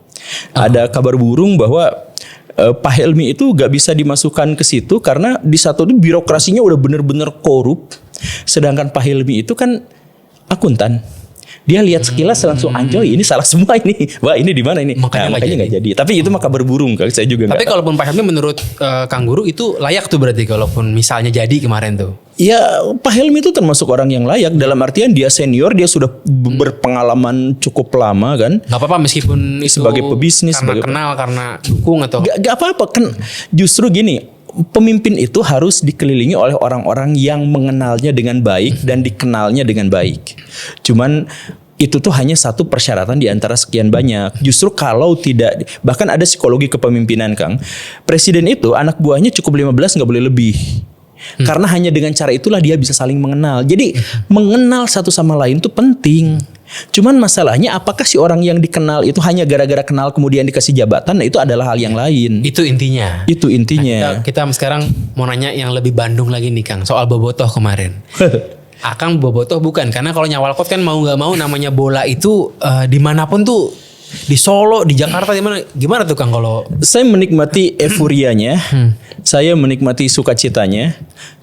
Ada kabar burung bahwa Pak Helmi itu gak bisa dimasukkan ke situ karena di satu itu birokrasinya udah bener-bener korup. Sedangkan Pak Helmi itu kan akuntan. Dia lihat sekilas langsung anjoy ini salah semua ini. Wah ini di mana ini? Makanya nggak jadi. Tapi itu mah kabar burung Kang. Saya juga. Tapi kalaupun Pak Helmi menurut Kang Guru itu layak tuh berarti kalaupun misalnya jadi kemarin tuh. Ya Pak Helmi itu termasuk orang yang layak dalam artian dia senior, dia sudah berpengalaman cukup lama kan. Gak apa-apa meskipun itu sebagai pebisnis, karena kenal, karena dukung atau. Gak apa-apa kan. Justru gini. Pemimpin itu harus dikelilingi oleh orang-orang yang mengenalnya dengan baik dan dikenalnya dengan baik. Cuman itu tuh hanya satu persyaratan di antara sekian banyak. Justru kalau tidak, bahkan ada psikologi kepemimpinan Kang. Presiden itu anak buahnya cukup 15 gak boleh lebih. Karena hanya dengan cara itulah dia bisa saling mengenal. Jadi mengenal satu sama lain itu penting. Cuman masalahnya apakah si orang yang dikenal itu hanya gara-gara kenal kemudian dikasih jabatan? Nah itu adalah hal yang lain. Itu intinya. Itu intinya. Nah, kita sekarang mau nanya yang lebih Bandung lagi nih Kang. Soal Bobotoh kemarin. Akang Bobotoh bukan. Karena kalau Nyawalkot kan mau gak mau namanya bola itu dimanapun tuh. Di Solo, di Jakarta, gimana tuh Kang kalau? Saya menikmati euforianya, saya menikmati sukacitanya,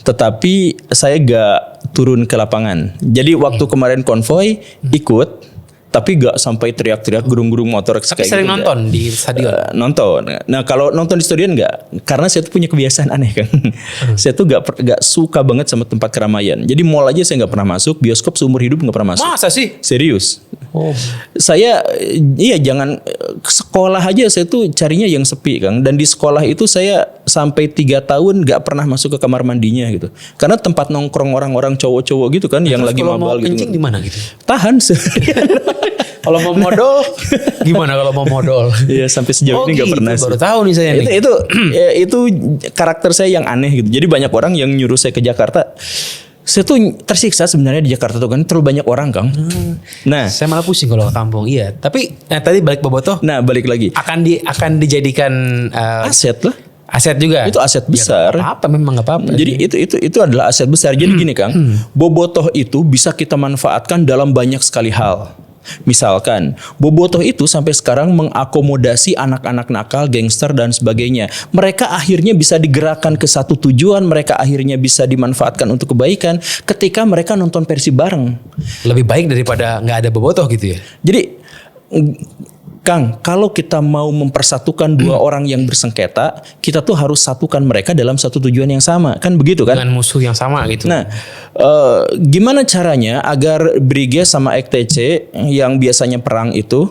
tetapi saya gak turun ke lapangan. Jadi waktu kemarin konvoy ikut, Tapi gak sampai teriak-teriak gerung-gerung motor Tapi kayak sering gitu, nonton di stadion. nonton. Nah kalau nonton di stadion enggak, karena saya tuh punya kebiasaan aneh kan. Saya tuh gak suka banget sama tempat keramaian. Jadi mall aja saya nggak pernah masuk, bioskop seumur hidup nggak pernah masuk. Masa sih? Serius. Oh. Saya jangan sekolah aja saya tuh carinya yang sepi Kang. Dan di sekolah itu saya sampai 3 tahun nggak pernah masuk ke kamar mandinya gitu. Karena tempat nongkrong orang-orang cowok-cowok gitu kan yang lagi Kalau mau mabal gitu. kencing di mana gitu? Tahan. Kalau mau modal gimana kalau mau modal? Iya sampai sejauh ini nggak gitu. pernah. Baru tahu nih saya nih. Itu karakter saya yang aneh gitu. Jadi banyak orang yang nyuruh saya ke Jakarta. Saya tuh tersiksa sebenarnya di Jakarta tuh kan terlalu banyak orang Kang. Nah, Saya malah pusing kalau ke kampung. Iya, tapi tadi balik Bobotoh nah balik lagi. akan dijadikan Aset lah. aset juga. Itu aset besar. Ya, apa memang nggak apa-apa. Jadi itu adalah aset besar. Jadi gini Kang, Bobotoh itu bisa kita manfaatkan dalam banyak sekali hal. Misalkan Bobotoh itu sampai sekarang mengakomodasi anak-anak nakal, gangster dan sebagainya. Mereka akhirnya bisa digerakkan ke satu tujuan, mereka akhirnya bisa dimanfaatkan untuk kebaikan ketika mereka nonton Persib bareng. Lebih baik daripada nggak ada Bobotoh gitu ya. Jadi Kang, kalau kita mau mempersatukan dua orang yang bersengketa, kita tuh harus satukan mereka dalam satu tujuan yang sama, kan begitu kan? Dengan musuh yang sama gitu. Nah, gimana caranya agar Briges sama EKTC yang biasanya perang itu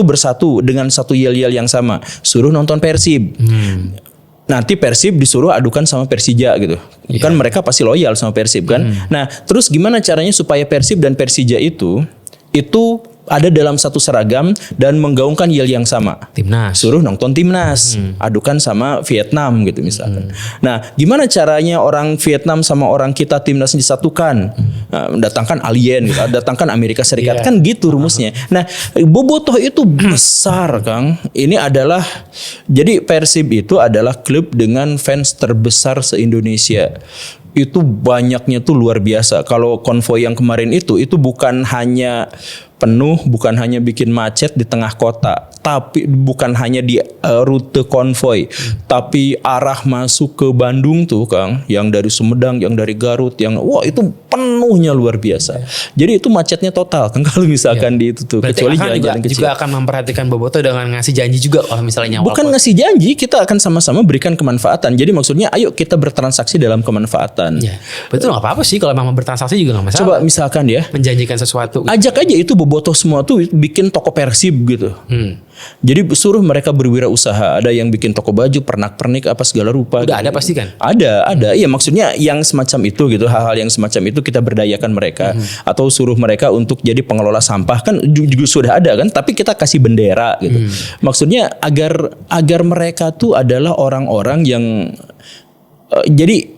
bersatu dengan satu yel-yel yang sama? Suruh nonton Persib. Nanti Persib disuruh adukan sama Persija gitu. Kan mereka pasti loyal sama Persib kan. Nah, terus gimana caranya supaya Persib dan Persija itu ada dalam satu seragam dan menggaungkan yel yang sama. Timnas. Suruh nonton Timnas, adukan sama Vietnam gitu misalkan. Nah, gimana caranya orang Vietnam sama orang kita Timnas disatukan? Nah, datangkan alien, gitu, datangkan Amerika Serikat, kan gitu rumusnya. Nah, Bobotoh itu besar, Kang. Ini adalah jadi Persib itu adalah klub dengan fans terbesar se-Indonesia. Itu banyaknya tuh luar biasa. Kalau konvoi yang kemarin itu bukan hanya penuh, bukan hanya bikin macet di tengah kota, tapi bukan hanya di rute konvoi, tapi arah masuk ke Bandung tuh Kang, yang dari Sumedang, yang dari Garut, yang itu penuhnya luar biasa. Jadi itu macetnya total kan kalau misalkan di itu tuh. Berarti kecuali akan jalan-jalan kecil. juga akan memperhatikan Bobotoh dengan ngasih janji juga kalau misalnya nyawal. Bukan ngasih janji, kita akan sama-sama berikan kemanfaatan. Jadi maksudnya ayo kita bertransaksi dalam kemanfaatan. Ya, betul nggak apa-apa sih kalau memang bertransaksi juga nggak masalah. Coba misalkan ya, menjanjikan sesuatu. ajak aja itu Bobotoh semua tuh bikin toko Persib gitu. Jadi suruh mereka berwirausaha. Ada yang bikin toko baju, pernak-pernik apa segala rupa. Udah gitu. ada pasti kan? Ada. Iya maksudnya yang semacam itu gitu. Hal-hal yang semacam itu kita berdayakan mereka. Atau suruh mereka untuk jadi pengelola sampah. Kan juga sudah ada kan. Tapi kita kasih bendera gitu. Maksudnya agar mereka tuh adalah orang-orang yang jadi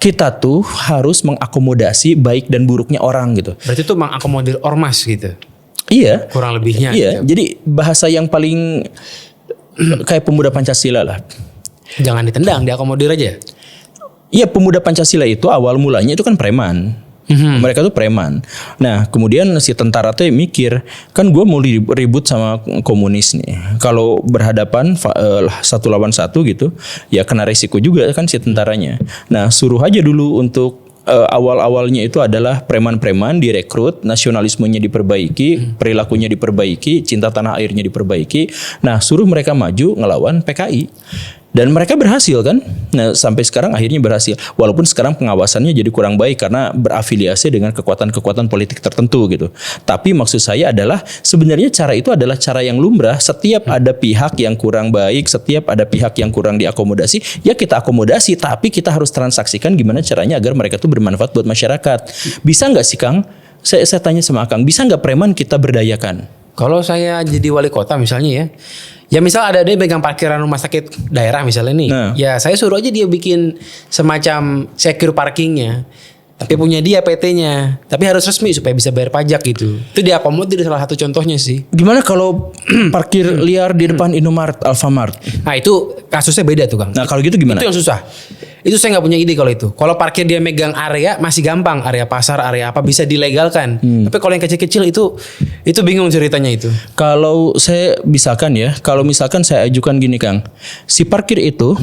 kita tuh harus mengakomodasi baik dan buruknya orang gitu. Berarti itu mengakomodir ormas gitu. Iya. Kurang lebihnya. Iya. Jadi bahasa yang paling kayak pemuda Pancasila lah. Jangan ditendang, diakomodir aja. Iya, pemuda Pancasila itu awal mulanya itu kan preman. Mereka tuh preman. Nah, kemudian si tentara tuh mikir, kan gue mau ribut sama komunis nih. Kalau berhadapan satu lawan satu gitu, ya kena risiko juga kan si tentaranya. Nah, suruh aja dulu untuk awal-awalnya itu adalah preman-preman direkrut, nasionalismenya diperbaiki, perilakunya diperbaiki, cinta tanah airnya diperbaiki. Nah, suruh mereka maju ngelawan PKI. Dan mereka berhasil kan. Nah, sampai sekarang akhirnya berhasil. Walaupun sekarang pengawasannya jadi kurang baik karena berafiliasi dengan kekuatan-kekuatan politik tertentu gitu. Tapi maksud saya adalah sebenarnya cara itu adalah cara yang lumrah. Setiap ada pihak yang kurang baik, setiap ada pihak yang kurang diakomodasi, ya kita akomodasi. Tapi kita harus transaksikan gimana caranya agar mereka tuh bermanfaat buat masyarakat. Bisa nggak sih Kang? Saya tanya sama Kang, bisa nggak preman kita berdayakan? Kalau saya jadi wali kota misalnya ya misal ada dia pegang parkiran rumah sakit daerah misalnya nih. Nah. Ya saya suruh aja dia bikin semacam secure parkingnya. Tapi punya dia PT-nya. Tapi harus resmi supaya bisa bayar pajak gitu. Itu diakomodir salah satu contohnya sih. Gimana kalau parkir liar di depan Indomaret, Alfamart? Nah itu kasusnya beda tuh Kang. Nah kalau gitu gimana? Itu yang susah. Itu saya nggak punya ide kalau itu. Kalau parkir dia megang area masih gampang, area pasar, area apa bisa dilegalkan. Tapi kalau yang kecil-kecil itu bingung ceritanya itu. Kalau saya misalkan saya ajukan gini Kang, si parkir itu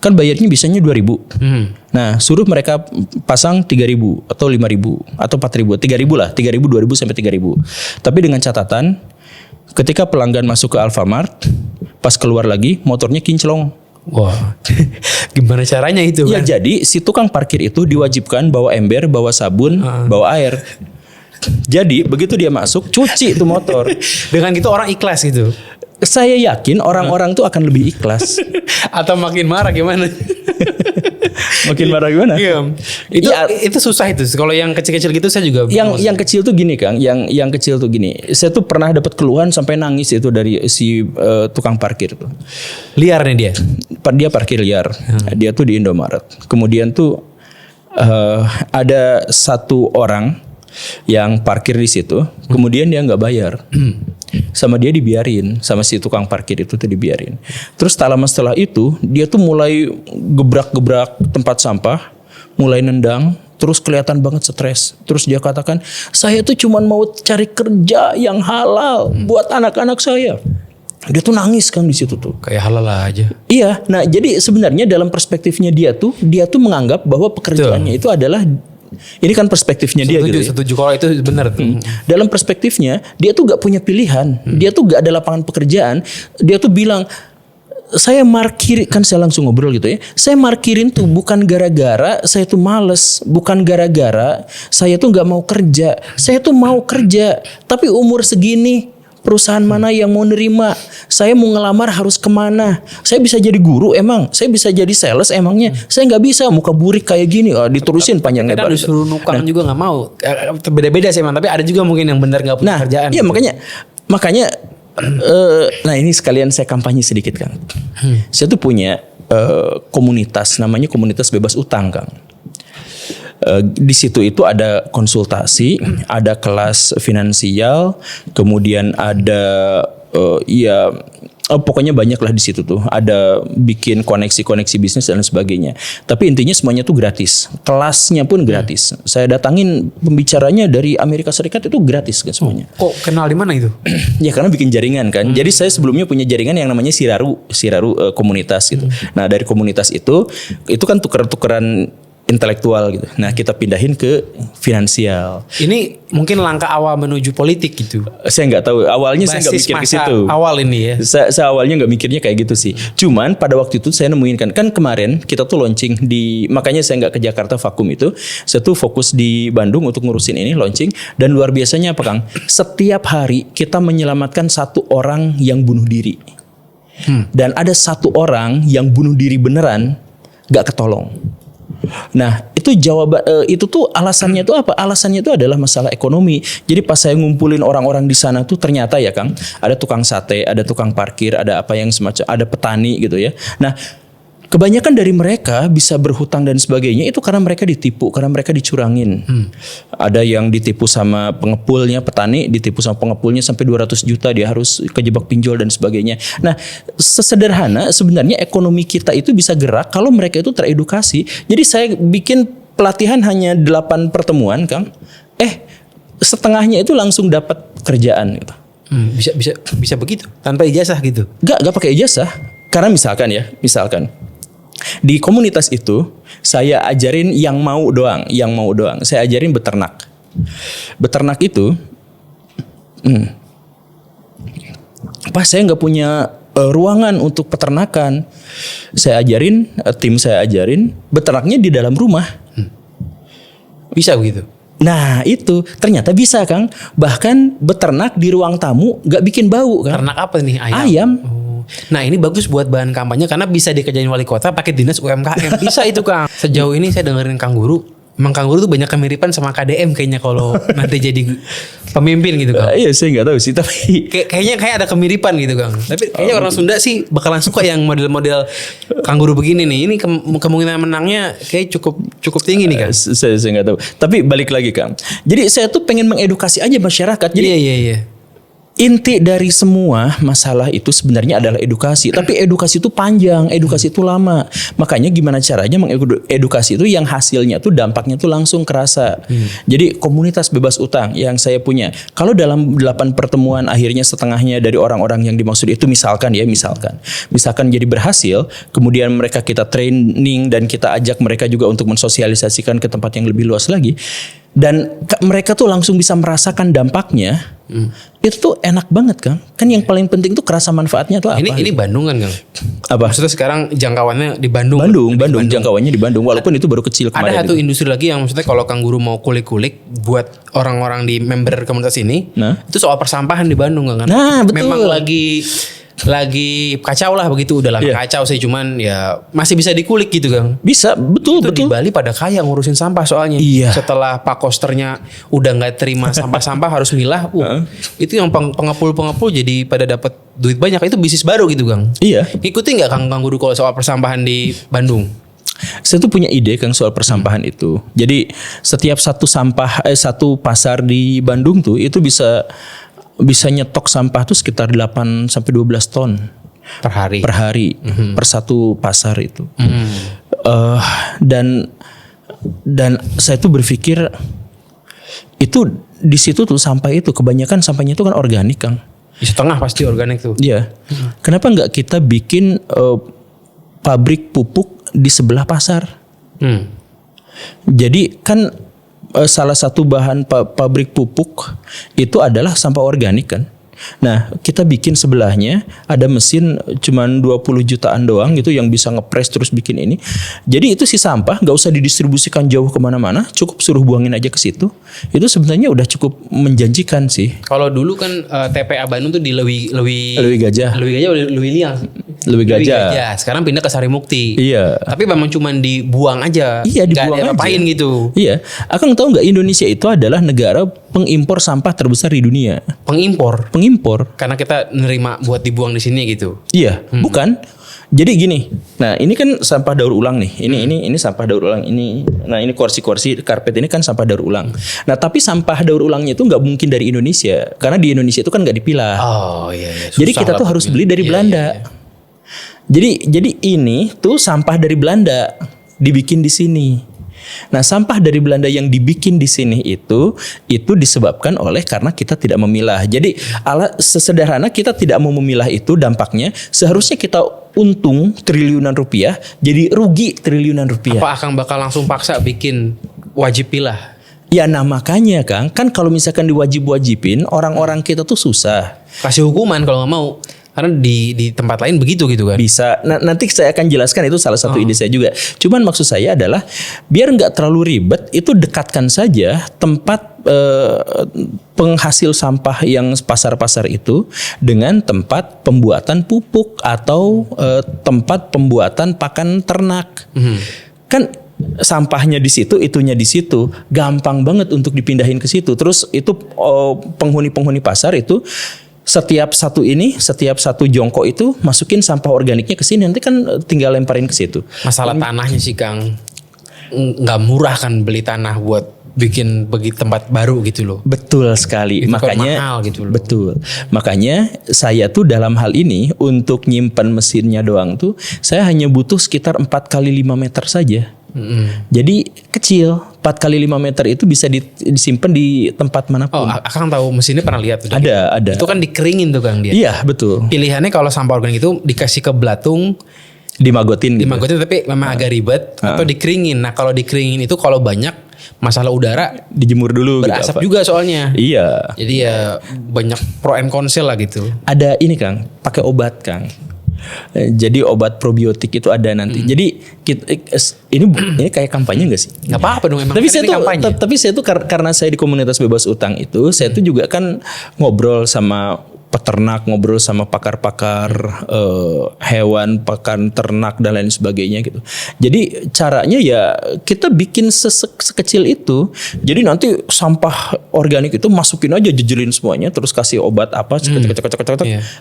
kan bayarnya biasanya 2.000. Nah, suruh mereka pasang 3.000 atau 5.000 atau 4.000, 3.000 lah, 3.000, 2.000 sampai 3.000. Tapi dengan catatan, ketika pelanggan masuk ke Alfamart, pas keluar lagi motornya kinclong. Wah, gimana caranya itu? Ya, kan? jadi si tukang parkir itu diwajibkan bawa ember, bawa sabun, bawa air. Jadi begitu dia masuk, cuci itu motor. Dengan gitu orang ikhlas gitu. Saya yakin orang-orang tuh akan lebih ikhlas. Atau makin marah gimana? Makin marah gimana? Iya. Itu susah itu. Kalau yang kecil-kecil gitu saya juga Yang kecil tuh gini Kang, yang kecil tuh gini. Saya tuh pernah dapat keluhan sampai nangis itu dari si tukang parkir tuh. liar nih dia. Dia parkir liar. Dia tuh di Indomaret. Kemudian tuh ada satu orang yang parkir di situ, kemudian dia nggak bayar. Sama dia dibiarin, sama si tukang parkir itu tuh dibiarin. Terus tak lama setelah itu dia tuh mulai gebrak-gebrak tempat sampah, mulai nendang, terus kelihatan banget stres. Terus dia katakan, saya tuh cuman mau cari kerja yang halal buat anak-anak saya. Dia tuh nangis Kang di situ tuh. Kayak halal aja. Iya, nah jadi sebenarnya dalam perspektifnya dia tuh menganggap bahwa pekerjaannya itu adalah, ini kan perspektifnya dia gitu. Setuju kalau itu benar tuh. Dalam perspektifnya dia tuh gak punya pilihan, dia tuh gak ada lapangan pekerjaan. Dia tuh bilang, saya markir, kan saya langsung ngobrol gitu ya. Saya markirin tuh bukan gara-gara saya tuh males, bukan gara-gara saya tuh gak mau kerja. Saya tuh mau kerja, tapi umur segini perusahaan mana yang mau nerima? Saya mau ngelamar harus kemana? Saya bisa jadi guru emang? Saya bisa jadi sales emangnya? Saya nggak bisa, muka burik kayak gini. Diterusin panjang lebar. Kita disuruh nukang juga nggak mau. Beda-beda sih emang. Tapi ada juga mungkin yang benar nggak punya kerjaan. Iya makanya. Nah ini sekalian saya kampanye sedikit Kang. Saya tuh punya komunitas, namanya komunitas bebas utang Kang. Di situ itu ada konsultasi, ada kelas finansial, kemudian ada pokoknya banyak lah di situ tuh. Ada bikin koneksi-koneksi bisnis dan sebagainya. Tapi intinya semuanya tuh gratis. Kelasnya pun gratis. Saya datangin pembicaranya dari Amerika Serikat itu gratis kan semuanya. Kok kenal di mana itu? Ya karena bikin jaringan kan. Jadi saya sebelumnya punya jaringan yang namanya Siraru komunitas gitu. Nah dari komunitas itu kan tuker-tukeran intelektual gitu. Nah kita pindahin ke finansial. Ini mungkin langkah awal menuju politik gitu. Saya nggak tahu. Awalnya saya nggak mikir ke situ. Awal ini ya. Saya awalnya nggak mikirnya kayak gitu sih. Cuman pada waktu itu saya nemuin kan kemarin kita tuh launching makanya saya nggak ke Jakarta vakum itu. Saya tuh fokus di Bandung untuk ngurusin ini launching, dan luar biasanya apa Kang? Setiap hari kita menyelamatkan satu orang yang bunuh diri. Dan ada satu orang yang bunuh diri beneran nggak ketolong. Nah itu itu tuh alasannya tuh apa? Alasannya itu adalah masalah ekonomi. Jadi pas saya ngumpulin orang-orang di sana tuh ternyata ya Kang, ada tukang sate, ada tukang parkir, ada apa yang semacam, ada petani gitu ya. Nah kebanyakan dari mereka bisa berhutang dan sebagainya itu karena mereka ditipu, karena mereka dicurangin. Ada yang ditipu sama pengepulnya, petani ditipu sama pengepulnya sampai 200 juta, dia harus kejebak pinjol dan sebagainya. Nah, sesederhana sebenarnya ekonomi kita itu bisa gerak kalau mereka itu teredukasi. Jadi saya bikin pelatihan hanya 8 pertemuan, Kang. Setengahnya itu langsung dapat kerjaan gitu. Bisa begitu tanpa ijazah gitu? Gak pakai ijazah. Karena misalkan di komunitas itu saya ajarin yang mau doang. Saya ajarin beternak. Beternak itu, saya nggak punya ruangan untuk peternakan. Tim saya ajarin beternaknya di dalam rumah. Bisa begitu? Nah itu ternyata bisa Kang. Bahkan beternak di ruang tamu nggak bikin bau kan? Ternak apa nih? Ayam. Nah ini bagus buat bahan kampanye karena bisa dikerjain wali kota pakai dinas UMKM. Bisa itu Kang. Sejauh ini saya dengerin Kang Guru, emang Kang Guru tuh banyak kemiripan sama KDM kayaknya kalau nanti jadi pemimpin gitu Kang. Iya saya nggak tahu sih tapi kayaknya ada kemiripan gitu Kang. Tapi kayaknya orang Sunda sih bakalan suka yang model-model Kang Guru begini nih. Ini kemungkinan menangnya kayak cukup tinggi nih Kang. Saya nggak tahu. Tapi balik lagi Kang. Jadi saya tuh pengen mengedukasi aja masyarakat. Jadi iya. Inti dari semua masalah itu sebenarnya adalah edukasi. Tapi edukasi itu panjang, edukasi itu lama. Makanya gimana caranya mengedukasi itu yang hasilnya tuh dampaknya tuh langsung kerasa. Jadi komunitas bebas utang yang saya punya. Kalau dalam 8 pertemuan akhirnya setengahnya dari orang-orang yang dimaksud itu misalkan jadi berhasil, kemudian mereka kita training dan kita ajak mereka juga untuk mensosialisasikan ke tempat yang lebih luas lagi. Dan mereka tuh langsung bisa merasakan dampaknya. Itu tuh enak banget Kang. Kan yang paling penting tuh kerasa manfaatnya tuh apa? Ini Bandung kan Kang? Apa? Maksudnya sekarang jangkauannya di Bandung. Bandung jangkauannya di Bandung. Walaupun itu baru kecil kemarin. Ada satu industri lagi yang maksudnya kalau Kang Guru mau kulik-kulik buat orang-orang di member komunitas ini, itu soal persampahan di Bandung kan? Nah, betul. Memang lagi kacau lah begitu, udah lama kacau sih, cuman ya masih bisa dikulik gitu Kang. Bisa, betul. Di Bali pada kaya ngurusin sampah soalnya. Iya. Setelah Pak Kosternya udah nggak terima sampah-sampah harus milah, itu yang pengepul jadi pada dapat duit banyak. Itu bisnis baru gitu Kang. Iya. Ngikutin nggak Kang Guru kalau soal persampahan di Bandung? Saya tuh punya ide Kang soal persampahan itu. Jadi setiap satu pasar di Bandung tuh itu bisa nyetok sampah tuh sekitar 8 sampai 12 ton per hari per satu pasar itu. Dan saya tuh berpikir itu di situ tuh sampah itu kebanyakan sampahnya itu kan organik Kang. Setengah pasti organik tuh. Iya. Kenapa nggak kita bikin pabrik pupuk di sebelah pasar? Jadi kan salah satu bahan pabrik pupuk itu adalah sampah organik kan. Nah, kita bikin sebelahnya ada mesin cuman 20 jutaan doang gitu yang bisa ngepres terus bikin ini. Jadi itu si sampah nggak usah didistribusikan jauh kemana-mana, cukup suruh buangin aja ke situ. Itu sebenarnya udah cukup menjanjikan sih. Kalau dulu kan TPA Bandung tuh di Lewi Gajah. Lewi Liang. Lewi Gajah. Sekarang pindah ke Sarimukti. Iya. Tapi memang cuman dibuang aja. Iya, dibuang aja. Ngapain gitu. Iya. Akang tahu nggak Indonesia itu adalah negara pengimpor sampah terbesar di dunia. Pengimpor. Karena kita nerima buat dibuang di sini gitu. Iya, bukan. Jadi gini. Nah, ini kan sampah daur ulang nih. Ini sampah daur ulang ini. Nah, ini kursi-kursi karpet ini kan sampah daur ulang. Nah, tapi sampah daur ulangnya itu nggak mungkin dari Indonesia karena di Indonesia itu kan nggak dipilah. Oh iya. Jadi kita tuh harus beli dari Belanda. Jadi ini tuh sampah dari Belanda dibikin di sini. Nah, sampah dari Belanda yang dibikin di sini itu disebabkan oleh karena kita tidak memilah. Jadi sesederhana kita tidak mau memilah itu dampaknya seharusnya kita untung triliunan rupiah jadi rugi triliunan rupiah. Apa Akang bakal langsung paksa bikin wajib pilah? Ya, nah makanya Kang, kan kalau misalkan diwajib-wajibin orang-orang kita tuh susah. Kasih hukuman kalau nggak mau. Karena di tempat lain begitu gitu kan. Bisa. Nah, nanti saya akan jelaskan itu salah satu ide saya juga. Cuman maksud saya adalah biar nggak terlalu ribet, itu dekatkan saja tempat penghasil sampah yang pasar-pasar itu dengan tempat pembuatan pupuk atau tempat pembuatan pakan ternak. Kan sampahnya di situ, itunya di situ, gampang banget untuk dipindahin ke situ. Terus itu penghuni-penghuni pasar itu setiap satu jongkok itu masukin sampah organiknya ke sini, nanti kan tinggal lemparin ke situ. Masalah tanahnya sih Kang, nggak murah kan beli tanah buat bikin tempat baru gitu loh. Betul sekali. Itu makanya mahal gitu loh. Betul. Makanya saya tuh dalam hal ini untuk nyimpan mesinnya doang tuh saya hanya butuh sekitar 4 kali 5 meter saja. Jadi kecil, 4 kali 5 meter itu bisa disimpan di tempat manapun. Akang tahu mesinnya pernah lihat? Ada. Itu kan dikeringin tuh Kang dia. Iya, betul. Pilihannya kalau sampah organik itu dikasih ke belatung, dimagotin gitu. Tapi memang agak ribet. Atau dikeringin. Nah kalau dikeringin itu kalau banyak masalah udara, dijemur dulu berasap gitu, juga soalnya. Iya. Jadi ya banyak pro and konsil lah gitu. Ada ini Kang, pakai obat Kang. Jadi obat probiotik itu ada nanti. Jadi ini kayak kampanye nggak sih? Nggak apa-apa dong emang. Tapi saya tuh karena saya di komunitas bebas utang itu, saya tuh juga kan ngobrol sama peternak, ngobrol sama pakar-pakar hewan, pakan ternak dan lain sebagainya gitu. Jadi caranya ya kita bikin sekecil itu. Jadi nanti sampah organik itu masukin aja, jejelin semuanya, terus kasih obat apa,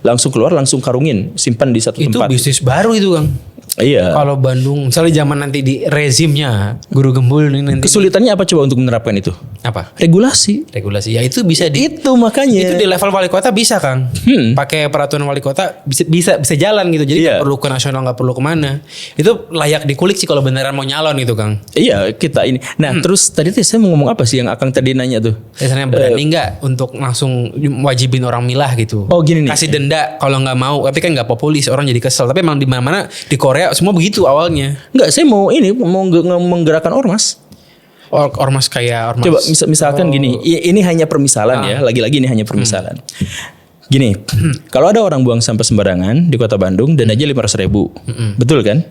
langsung keluar, langsung karungin, simpan di satu Itu tempat. bisnis baru itu Kang. Iya. Kalau Bandung, misalnya zaman nanti di rezimnya Guru Gembul ini nanti Kesulitannya apa coba untuk menerapkan itu? apa? Regulasi. Regulasi. Ya itu bisa Itu makanya. itu di level wali kota bisa Kang. Pakai peraturan wali kota bisa jalan gitu. Jadi Iya. nggak perlu ke nasional, nggak perlu kemana. Itu layak dikulik sih kalau beneran mau nyalon itu Kang. Iya, kita ini. Nah, terus tadi saya mau ngomong apa sih yang Akang tadi nanya tuh? Biasanya berani nggak untuk langsung wajibin orang milah gitu? Oh, gini nih. Kasih denda kalau nggak mau, tapi kan nggak populis, orang jadi kesel. Tapi emang di mana-mana di Korea semua begitu awalnya. Enggak, saya mau menggerakkan ormas. Ormas kayak ormas. Coba misalkan gini, ini hanya permisalan ya, lagi-lagi ini hanya permisalan. Gini, kalau ada orang buang sampah sembarangan di Kota Bandung dan aja 500.000, betul kan?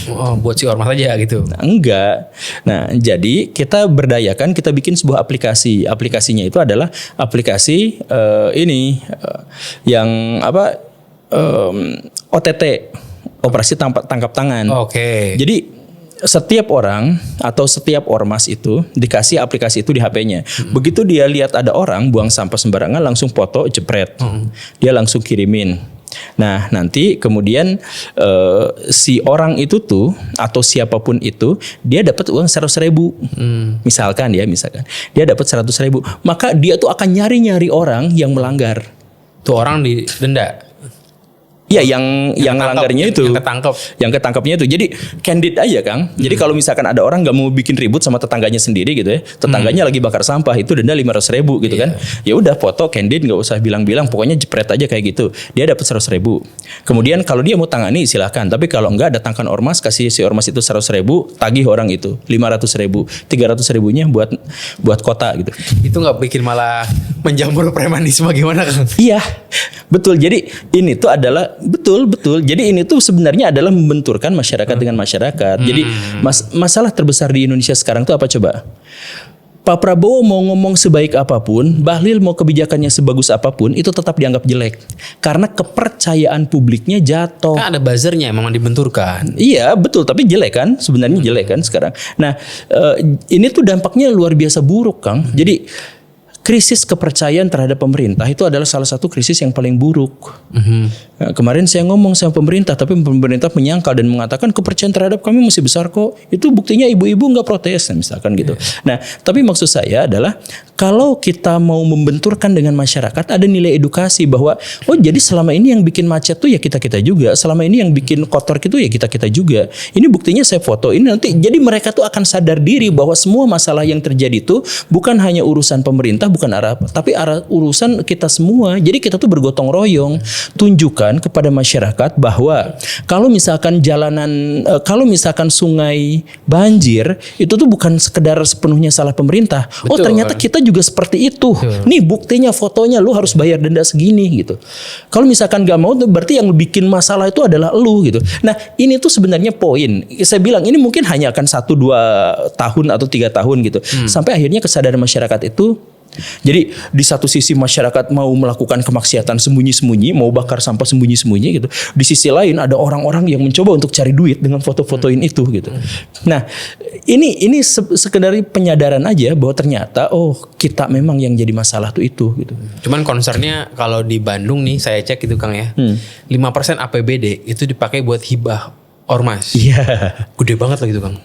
Oh, buat si ormas aja gitu. Nah, enggak. Nah, jadi kita berdayakan, kita bikin sebuah aplikasi. Aplikasinya itu adalah aplikasi yang apa? OTT, operasi tangkap tangan. Oke. Jadi setiap orang atau setiap ormas itu dikasih aplikasi itu di HP-nya. Begitu dia lihat ada orang buang sampah sembarangan, langsung foto, jepret. Dia langsung kirimin. Nah, nanti kemudian si orang itu tuh atau siapapun itu dia dapat uang 100.000. Misalkan dia dapat 100.000, maka dia tuh akan nyari-nyari orang yang melanggar. Tuh orang didenda. Iya, yang ngelanggarnya itu, yang ketangkapnya itu. Jadi candid aja Kang. Jadi kalau misalkan ada orang nggak mau bikin ribut sama tetangganya sendiri gitu ya, tetangganya lagi bakar sampah, itu denda 500.000 gitu kan. Ya udah, foto candid, nggak usah bilang-bilang, pokoknya jepret aja kayak gitu. Dia dapat 100.000. Kemudian kalau dia mau tangani silahkan, tapi kalau enggak datangkan ormas, kasih si ormas itu 100.000, tagih orang itu 500.000, 300.000-nya buat kota gitu. Itu nggak bikin malah menjamur premanisme gimana Kang? Iya, betul. Jadi ini tuh adalah betul. Jadi ini tuh sebenarnya adalah membenturkan masyarakat dengan masyarakat. Jadi masalah terbesar di Indonesia sekarang tuh apa coba? Pak Prabowo mau ngomong sebaik apapun, Bahlil mau kebijakannya sebagus apapun, itu tetap dianggap jelek. Karena kepercayaan publiknya jatuh. Kan ada buzzernya memang dibenturkan. Iya betul, tapi jelek kan, sebenarnya jelek kan sekarang. Nah ini tuh dampaknya luar biasa buruk Kang. Jadi krisis kepercayaan terhadap pemerintah itu adalah salah satu krisis yang paling buruk. Nah, kemarin saya ngomong sama pemerintah, tapi pemerintah menyangkal dan mengatakan kepercayaan terhadap kami masih besar kok. Itu buktinya ibu-ibu nggak protes, misalkan gitu. Nah, tapi maksud saya adalah kalau kita mau membenturkan dengan masyarakat, ada nilai edukasi bahwa oh jadi selama ini yang bikin macet tuh ya kita juga, selama ini yang bikin kotor itu ya kita juga. Ini buktinya saya foto ini nanti. Jadi mereka tuh akan sadar diri bahwa semua masalah yang terjadi itu bukan hanya urusan pemerintah, bukan tapi urusan kita semua. Jadi kita tuh bergotong royong, tunjukkan kepada masyarakat bahwa kalau misalkan kalau misalkan sungai banjir, itu tuh bukan sekedar sepenuhnya salah pemerintah. Betul. Oh ternyata kita juga seperti itu. Betul. Nih buktinya, fotonya, lu harus bayar denda segini gitu. Kalau misalkan gak mau, berarti yang bikin masalah itu adalah lu gitu. Nah ini tuh sebenarnya poin. Saya bilang ini mungkin hanya akan 1-2 tahun atau 3 tahun gitu. Sampai akhirnya kesadaran masyarakat itu. Jadi di satu sisi masyarakat mau melakukan kemaksiatan sembunyi-sembunyi, mau bakar sampah sembunyi-sembunyi gitu. Di sisi lain ada orang-orang yang mencoba untuk cari duit dengan foto-fotoin itu gitu. Nah, ini sekedar penyadaran aja bahwa ternyata kita memang yang jadi masalah tuh itu gitu. Cuman concernnya kalau di Bandung nih saya cek gitu Kang ya. 5% APBD itu dipakai buat hibah ormas. Iya. Gede banget lah gitu Kang.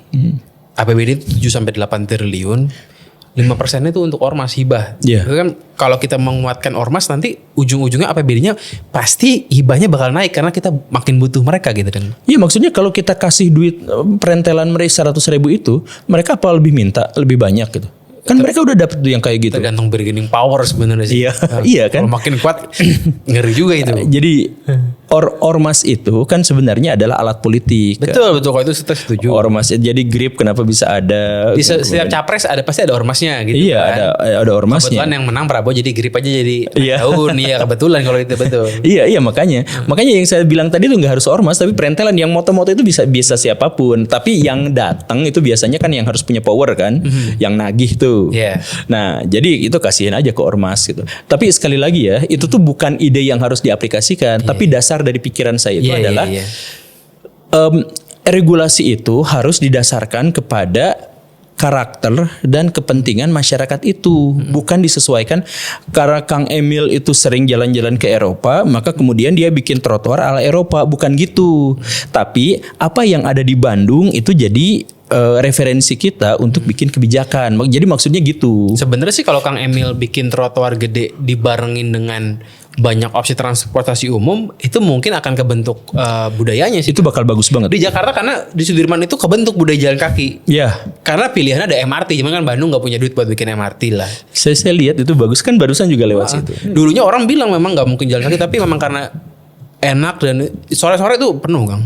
APBD itu 7-8 triliun. 5% itu untuk ormas hibah. Yeah. Itu kan kalau kita menguatkan ormas nanti ujung-ujungnya APBD-nya pasti hibahnya bakal naik karena kita makin butuh mereka gitu kan. Iya, maksudnya kalau kita kasih duit perentelan mereka 100.000 itu, mereka apa lebih minta lebih banyak gitu. Kan mereka udah dapet tuh yang kayak gitu. Tergantung bargaining power sebenarnya sih. Iya, iya kan. Kalau makin kuat ngeri juga itu. Jadi ormas itu kan sebenarnya adalah alat politik. Betul kalau itu kita setuju. Ormas jadi grip kenapa bisa ada? Di setiap capres pasti ada ormasnya gitu. Iya, kan. ada ormasnya. Kebetulan yang menang Prabowo jadi grip aja jadi Iya. tahun. Iya kebetulan kalau itu betul. Iya makanya yang saya bilang tadi tuh nggak harus ormas, tapi perentelan yang moto-moto itu bisa siapapun. Tapi yang datang itu biasanya kan yang harus punya power kan, yang nagih tuh. Iya. Nah jadi itu kasihin aja ke ormas gitu. Tapi sekali lagi ya, itu tuh bukan ide yang harus diaplikasikan, tapi dasar dari pikiran saya itu adalah regulasi itu harus didasarkan kepada karakter dan kepentingan masyarakat itu, bukan disesuaikan karena Kang Emil itu sering jalan-jalan ke Eropa, maka kemudian dia bikin trotoar ala Eropa, bukan gitu. Tapi apa yang ada di Bandung itu jadi referensi kita untuk bikin kebijakan. Jadi maksudnya gitu. Sebenarnya sih kalau Kang Emil bikin trotoar gede dibarengin dengan banyak opsi transportasi umum, itu mungkin akan kebentuk budayanya sih. Itu bakal bagus banget. Di Jakarta karena di Sudirman itu kebentuk budaya jalan kaki. Iya. Karena pilihannya ada MRT, cuman kan Bandung nggak punya duit buat bikin MRT lah. Saya lihat itu bagus kan, barusan juga lewat situ. Dulunya orang bilang memang nggak mungkin jalan kaki, tapi memang karena enak dan sore-sore itu penuh Kang.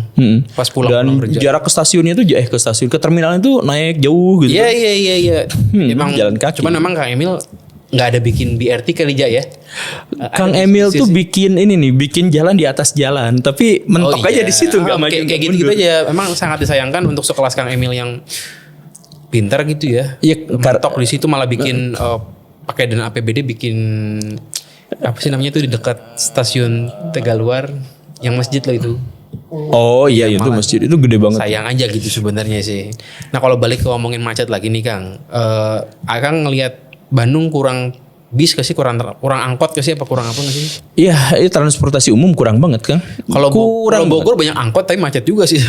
Pas pulang Dan kerja. jarak ke stasiunnya itu ke stasiun ke terminalnya itu naik jauh gitu. Iya. Emang jalan kaki. Cuman memang Kang Emil nggak ada bikin BRT kali ya. Kang Emil tuh bikin bikin jalan di atas jalan, tapi mentok aja di situ nggak maju. Kayak gitu aja. Memang sangat disayangkan untuk sekelas Kang Emil yang pintar gitu ya. Iya, mentok di situ malah bikin pakai dana APBD bikin apa sih namanya tuh di dekat stasiun Tegaluar yang masjid loh itu. Oh iya itu masjid itu gede banget. Sayang aja gitu sebenarnya sih. Nah kalau balik ke ngomongin macet lagi nih Kang, Akang ngelihat Bandung kurang bis ke sih, kurang angkot ke sih, apa kurang apa nggak sih? Iya, transportasi umum kurang banget kan. Kalau Bogor banyak angkot tapi macet juga sih.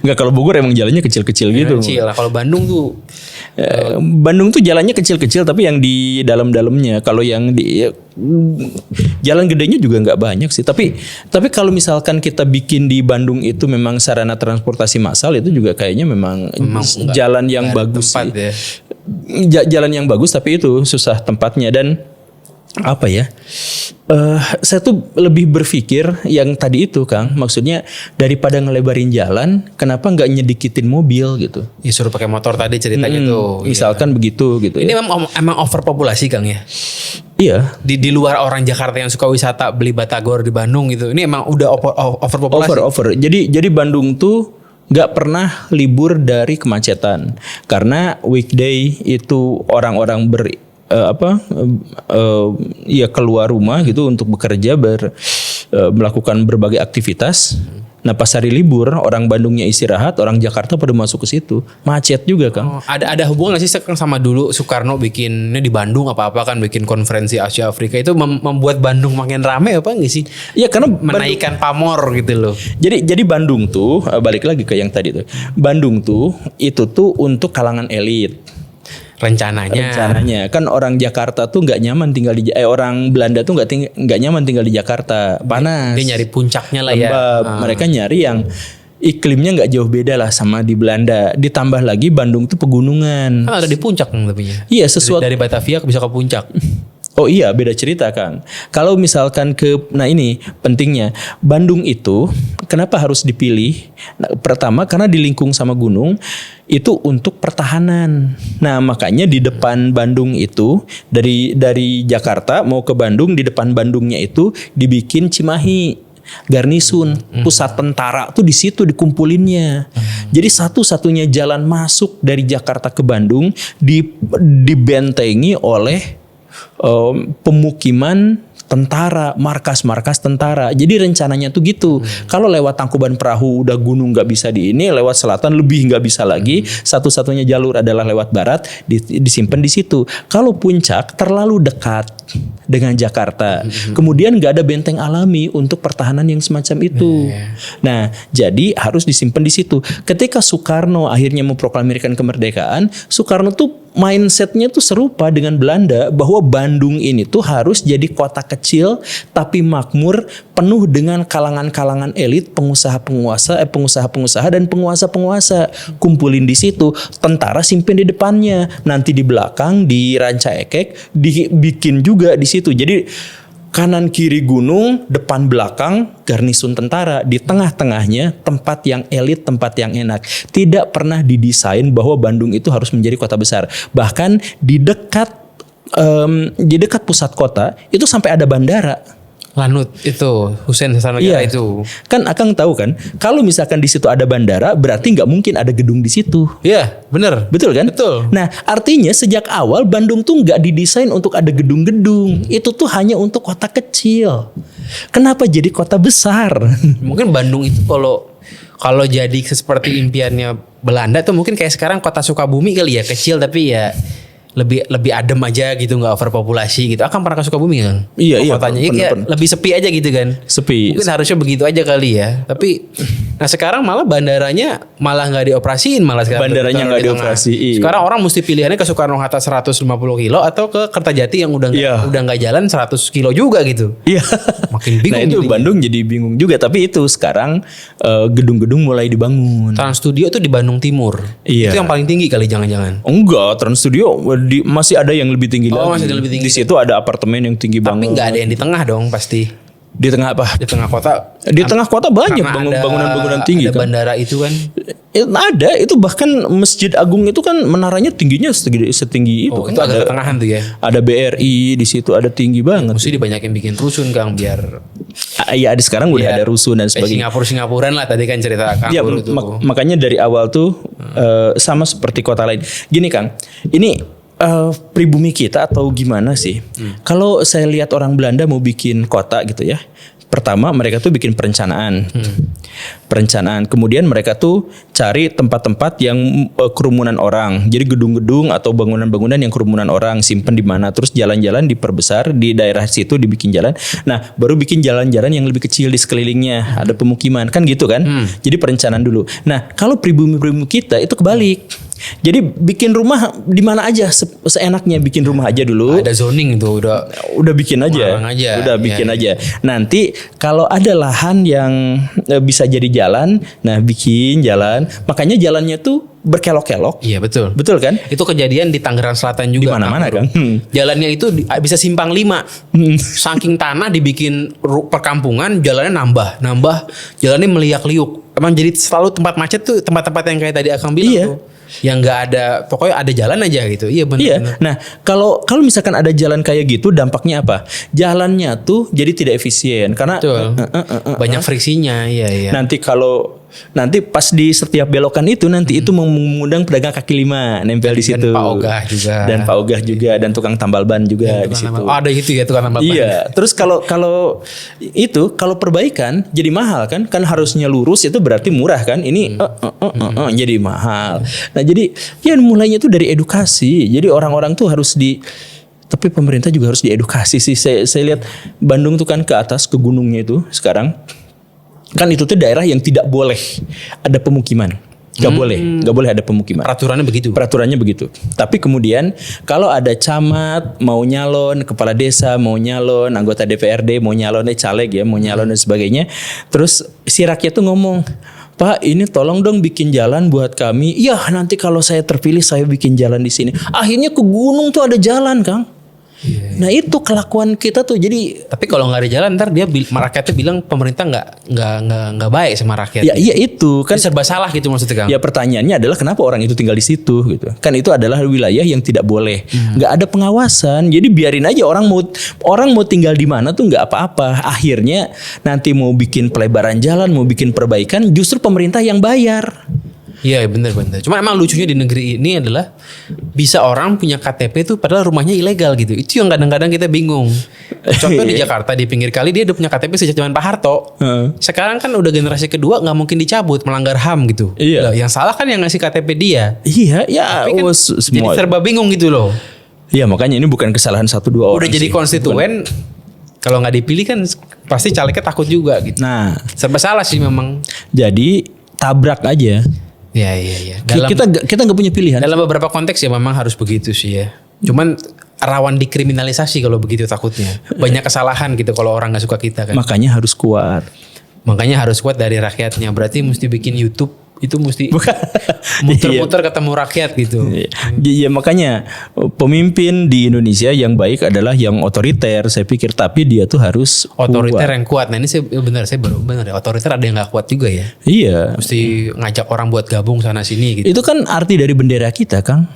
Enggak, kalau Bogor emang jalannya kecil-kecil gitu. Kecil lah. Kalau Bandung tuh Bandung tuh jalannya kecil-kecil tapi yang di dalam-dalamnya. Kalau yang di jalan gedenya juga nggak banyak sih. Tapi kalau misalkan kita bikin di Bandung itu memang sarana transportasi massal, itu juga kayaknya memang jalan yang bagus sih. Ya. Jalan yang bagus tapi itu susah tempatnya. Dan apa ya, saya tuh lebih berpikir yang tadi itu Kang, maksudnya daripada ngelebarin jalan, kenapa nggak nyedikitin mobil gitu? Ya suruh pakai motor tadi ceritanya tuh. Misalkan begitu gitu. Ini emang overpopulasi Kang ya. Iya. Di luar orang Jakarta yang suka wisata beli batagor di Bandung gitu. Ini emang udah overpopulasi. Over. Jadi Bandung tuh nggak pernah libur dari kemacetan, karena weekday itu orang-orang keluar rumah gitu untuk bekerja, melakukan berbagai aktivitas. Nah pas hari libur orang Bandungnya istirahat, orang Jakarta pada masuk ke situ, macet juga Kang. Ada hubungan nggak sih sama dulu Soekarno bikinnya di Bandung apa kan bikin konferensi Asia Afrika itu membuat Bandung makin rame apa nggak sih? Iya karena menaikkan pamor gitu loh. Jadi Bandung tuh balik lagi ke yang tadi tuh. Bandung tuh itu tuh untuk kalangan elit. Rencananya kan orang Jakarta tuh nggak nyaman tinggal di orang Belanda tuh nggak nyaman tinggal di Jakarta, panas. Dia nyari puncaknya lah lembab. Ya. Mereka nyari yang iklimnya nggak jauh beda lah sama di Belanda. Ditambah lagi Bandung tuh pegunungan. Ada di puncak tapi. Iya sesuatu dari Batavia bisa ke puncak. Oh iya beda cerita Kang. Kalau misalkan ini pentingnya Bandung itu kenapa harus dipilih? Nah, pertama karena dilingkung sama gunung itu untuk pertahanan. Nah makanya di depan Bandung itu dari Jakarta mau ke Bandung, di depan Bandungnya itu dibikin Cimahi. Garnisun, pusat tentara tuh di situ dikumpulinnya. Jadi satu-satunya jalan masuk dari Jakarta ke Bandung dibentengi oleh pemukiman tentara, markas-markas tentara. Jadi rencananya tuh gitu. Kalau lewat Tangkuban Perahu udah gunung nggak bisa lewat selatan lebih nggak bisa lagi. Satu-satunya jalur adalah lewat barat, disimpan di situ. Kalau puncak terlalu dekat dengan Jakarta, kemudian nggak ada benteng alami untuk pertahanan yang semacam itu. Nah, jadi harus disimpan di situ. Ketika Soekarno akhirnya memproklamirkan kemerdekaan, Soekarno tuh mindsetnya tuh serupa dengan Belanda, bahwa Bandung ini tuh harus jadi kota kecil tapi makmur, penuh dengan kalangan-kalangan elit, pengusaha-penguasa dan penguasa-penguasa kumpulin di situ, tentara simpen di depannya, nanti di belakang di Ranca Ekek dibikin juga di situ. Jadi kanan kiri gunung, depan belakang garnisun tentara, di tengah-tengahnya tempat yang elit, tempat yang enak. Tidak pernah didesain bahwa Bandung itu harus menjadi kota besar. Bahkan di dekat pusat kota itu sampai ada bandara. Lanut itu, Hussein Sastra Negara itu. Kan Akang tahu kan, kalau misalkan di situ ada bandara, berarti nggak mungkin ada gedung di situ. Iya, bener. Betul kan? Betul. Nah, artinya sejak awal Bandung tuh nggak didesain untuk ada gedung-gedung. Itu tuh hanya untuk kota kecil. Kenapa jadi kota besar? Mungkin Bandung itu kalau jadi seperti impiannya Belanda tuh mungkin kayak sekarang kota Sukabumi kali ya, kecil tapi ya lebih adem aja gitu, nggak overpopulasi gitu. Akan pernah ke Sukabumi kan? Iya, Kotanya pernah. lebih sepi aja gitu kan. Sepi. Mungkin harusnya begitu aja kali ya. Tapi nah sekarang malah bandaranya malah nggak dioperasiin malah sekarang. Bandaranya nggak di tengah. dioperasiin. Sekarang orang mesti pilihannya ke Soekarno Hatta 150 kilo atau ke Kertajati yang udah nggak jalan 100 kilo juga gitu. Iya. Makin bingung. Nah itu jadinya. Bandung jadi bingung juga. Tapi itu sekarang gedung-gedung mulai dibangun. Trans Studio tuh di Bandung Timur. Iya. Itu yang paling tinggi kali jangan-jangan. Enggak, Trans Studio masih ada yang lebih tinggi lagi. Masih ada lebih tinggi. Di situ ada apartemen yang tinggi Tapi banget. nggak ada yang di tengah dong pasti. Di tengah apa? Di tengah kota. Di tengah kota banyak Karena bangunan-bangunan tinggi ada kan. bandara itu kan. Ada, itu bahkan Masjid Agung itu kan menaranya tingginya setinggi itu. Oh, kan. itu agak ke tengahan tuh ya. Ada BRI di situ, ada tinggi banget. Mesti dibanyakin bikin rusun Kang biar Iya, ada sekarang udah Biar ada rusun dan sebagainya. Singapuran lah tadi kan cerita Kang Ya, Pur itu. makanya dari awal tuh sama seperti kota lain. Gini Kang, ini pribumi kita atau gimana sih? Kalau saya lihat orang Belanda mau bikin kota gitu ya. Pertama mereka tuh bikin perencanaan. Perencanaan. Kemudian mereka tuh cari tempat-tempat yang kerumunan orang. Jadi gedung-gedung atau bangunan-bangunan yang kerumunan orang simpen di mana. Terus jalan-jalan diperbesar di daerah situ dibikin jalan. Nah, baru bikin jalan-jalan yang lebih kecil di sekelilingnya. Ada pemukiman kan gitu kan. Jadi perencanaan dulu. Nah, kalau pribumi-pribumi kita itu kebalik. Jadi bikin rumah di mana aja seenaknya bikin rumah aja dulu. Ada zoning itu Udah bikin aja. Udah bikin aja. Nanti kalau ada lahan yang bisa jadi jalan, nah bikin jalan. Makanya jalannya tuh berkelok-kelok. Iya betul. Betul kan? Itu kejadian di Tangerang Selatan juga. Di mana-mana kan. Jalannya itu bisa simpang 5. Saking tanah dibikin perkampungan, jalannya nambah, jalannya meliak-liuk. Emang jadi selalu tempat macet tuh tempat-tempat yang kayak tadi Akang bilang tuh. Yang nggak ada, pokoknya ada jalan aja gitu. Iya benar. Iya. Nah, kalau misalkan ada jalan kayak gitu, dampaknya apa? Jalannya tuh jadi tidak efisien karena banyak friksinya. Iya. Nanti pas di setiap belokan itu itu mengundang pedagang kaki lima nempel di situ. Dan Pak Ogah juga. Dan tukang tambal ban juga di situ. Ada gitu ya tukang tambal ban. Iya. Terus kalau perbaikan jadi mahal kan? Kan harusnya lurus itu berarti murah kan? Ini jadi mahal. Nah, jadi ya mulainya tuh dari edukasi. Jadi orang-orang tuh tapi pemerintah juga harus diedukasi sih. Saya lihat Bandung tuh kan ke atas ke gunungnya itu sekarang. Kan itu tuh daerah yang tidak boleh ada pemukiman. Gak boleh ada pemukiman. Peraturannya begitu. Tapi kemudian kalau ada camat mau nyalon, kepala desa mau nyalon, anggota DPRD mau nyalon, caleg ya mau nyalon dan sebagainya. Terus si rakyat tuh ngomong, Pak ini tolong dong bikin jalan buat kami. Iya nanti kalau saya terpilih saya bikin jalan di sini. Akhirnya ke gunung tuh ada jalan Kang. Nah itu kelakuan kita tuh jadi. Tapi kalau nggak ada jalan ntar rakyatnya bilang pemerintah nggak baik sama rakyat. Ya iya itu kan serba salah gitu maksudnya Kang. Ya pertanyaannya adalah kenapa orang itu tinggal di situ gitu. Kan itu adalah wilayah yang tidak boleh. Nggak ada pengawasan. Jadi biarin aja orang mau tinggal di mana tuh nggak apa-apa. Akhirnya nanti mau bikin pelebaran jalan, mau bikin perbaikan justru pemerintah yang bayar. Iya benar. Cuma emang lucunya di negeri ini adalah bisa orang punya KTP tuh padahal rumahnya ilegal gitu. Itu yang kadang-kadang kita bingung. Contoh di Jakarta di pinggir kali dia udah punya KTP sejak zaman Pak Harto. Sekarang kan udah generasi kedua nggak mungkin dicabut melanggar HAM gitu. Iya. Loh, yang salah kan yang ngasih KTP dia. Iya ya. Tapi kan jadi serba bingung gitu loh. Iya makanya ini bukan kesalahan 1-2 orang. Udah jadi konstituen. Kalau nggak dipilih kan pasti calegnya takut juga gitu. Nah serba salah sih memang. Jadi tabrak aja. Iya. Kita nggak punya pilihan. Dalam beberapa konteks ya memang harus begitu sih ya. Cuman rawan dikriminalisasi kalau begitu takutnya. Banyak kesalahan gitu kalau orang nggak suka kita kan. Makanya harus kuat dari rakyatnya. Berarti mesti bikin YouTube itu mesti muter-muter ketemu rakyat gitu. Iya makanya pemimpin di Indonesia yang baik adalah yang otoriter saya pikir, tapi dia tuh harus Otoriter kuat. yang kuat. Nah ini saya baru benar ya. Otoriter ada yang nggak kuat juga ya. Iya. Mesti ngajak orang buat gabung sana sini gitu. Itu kan arti dari bendera kita, Kang.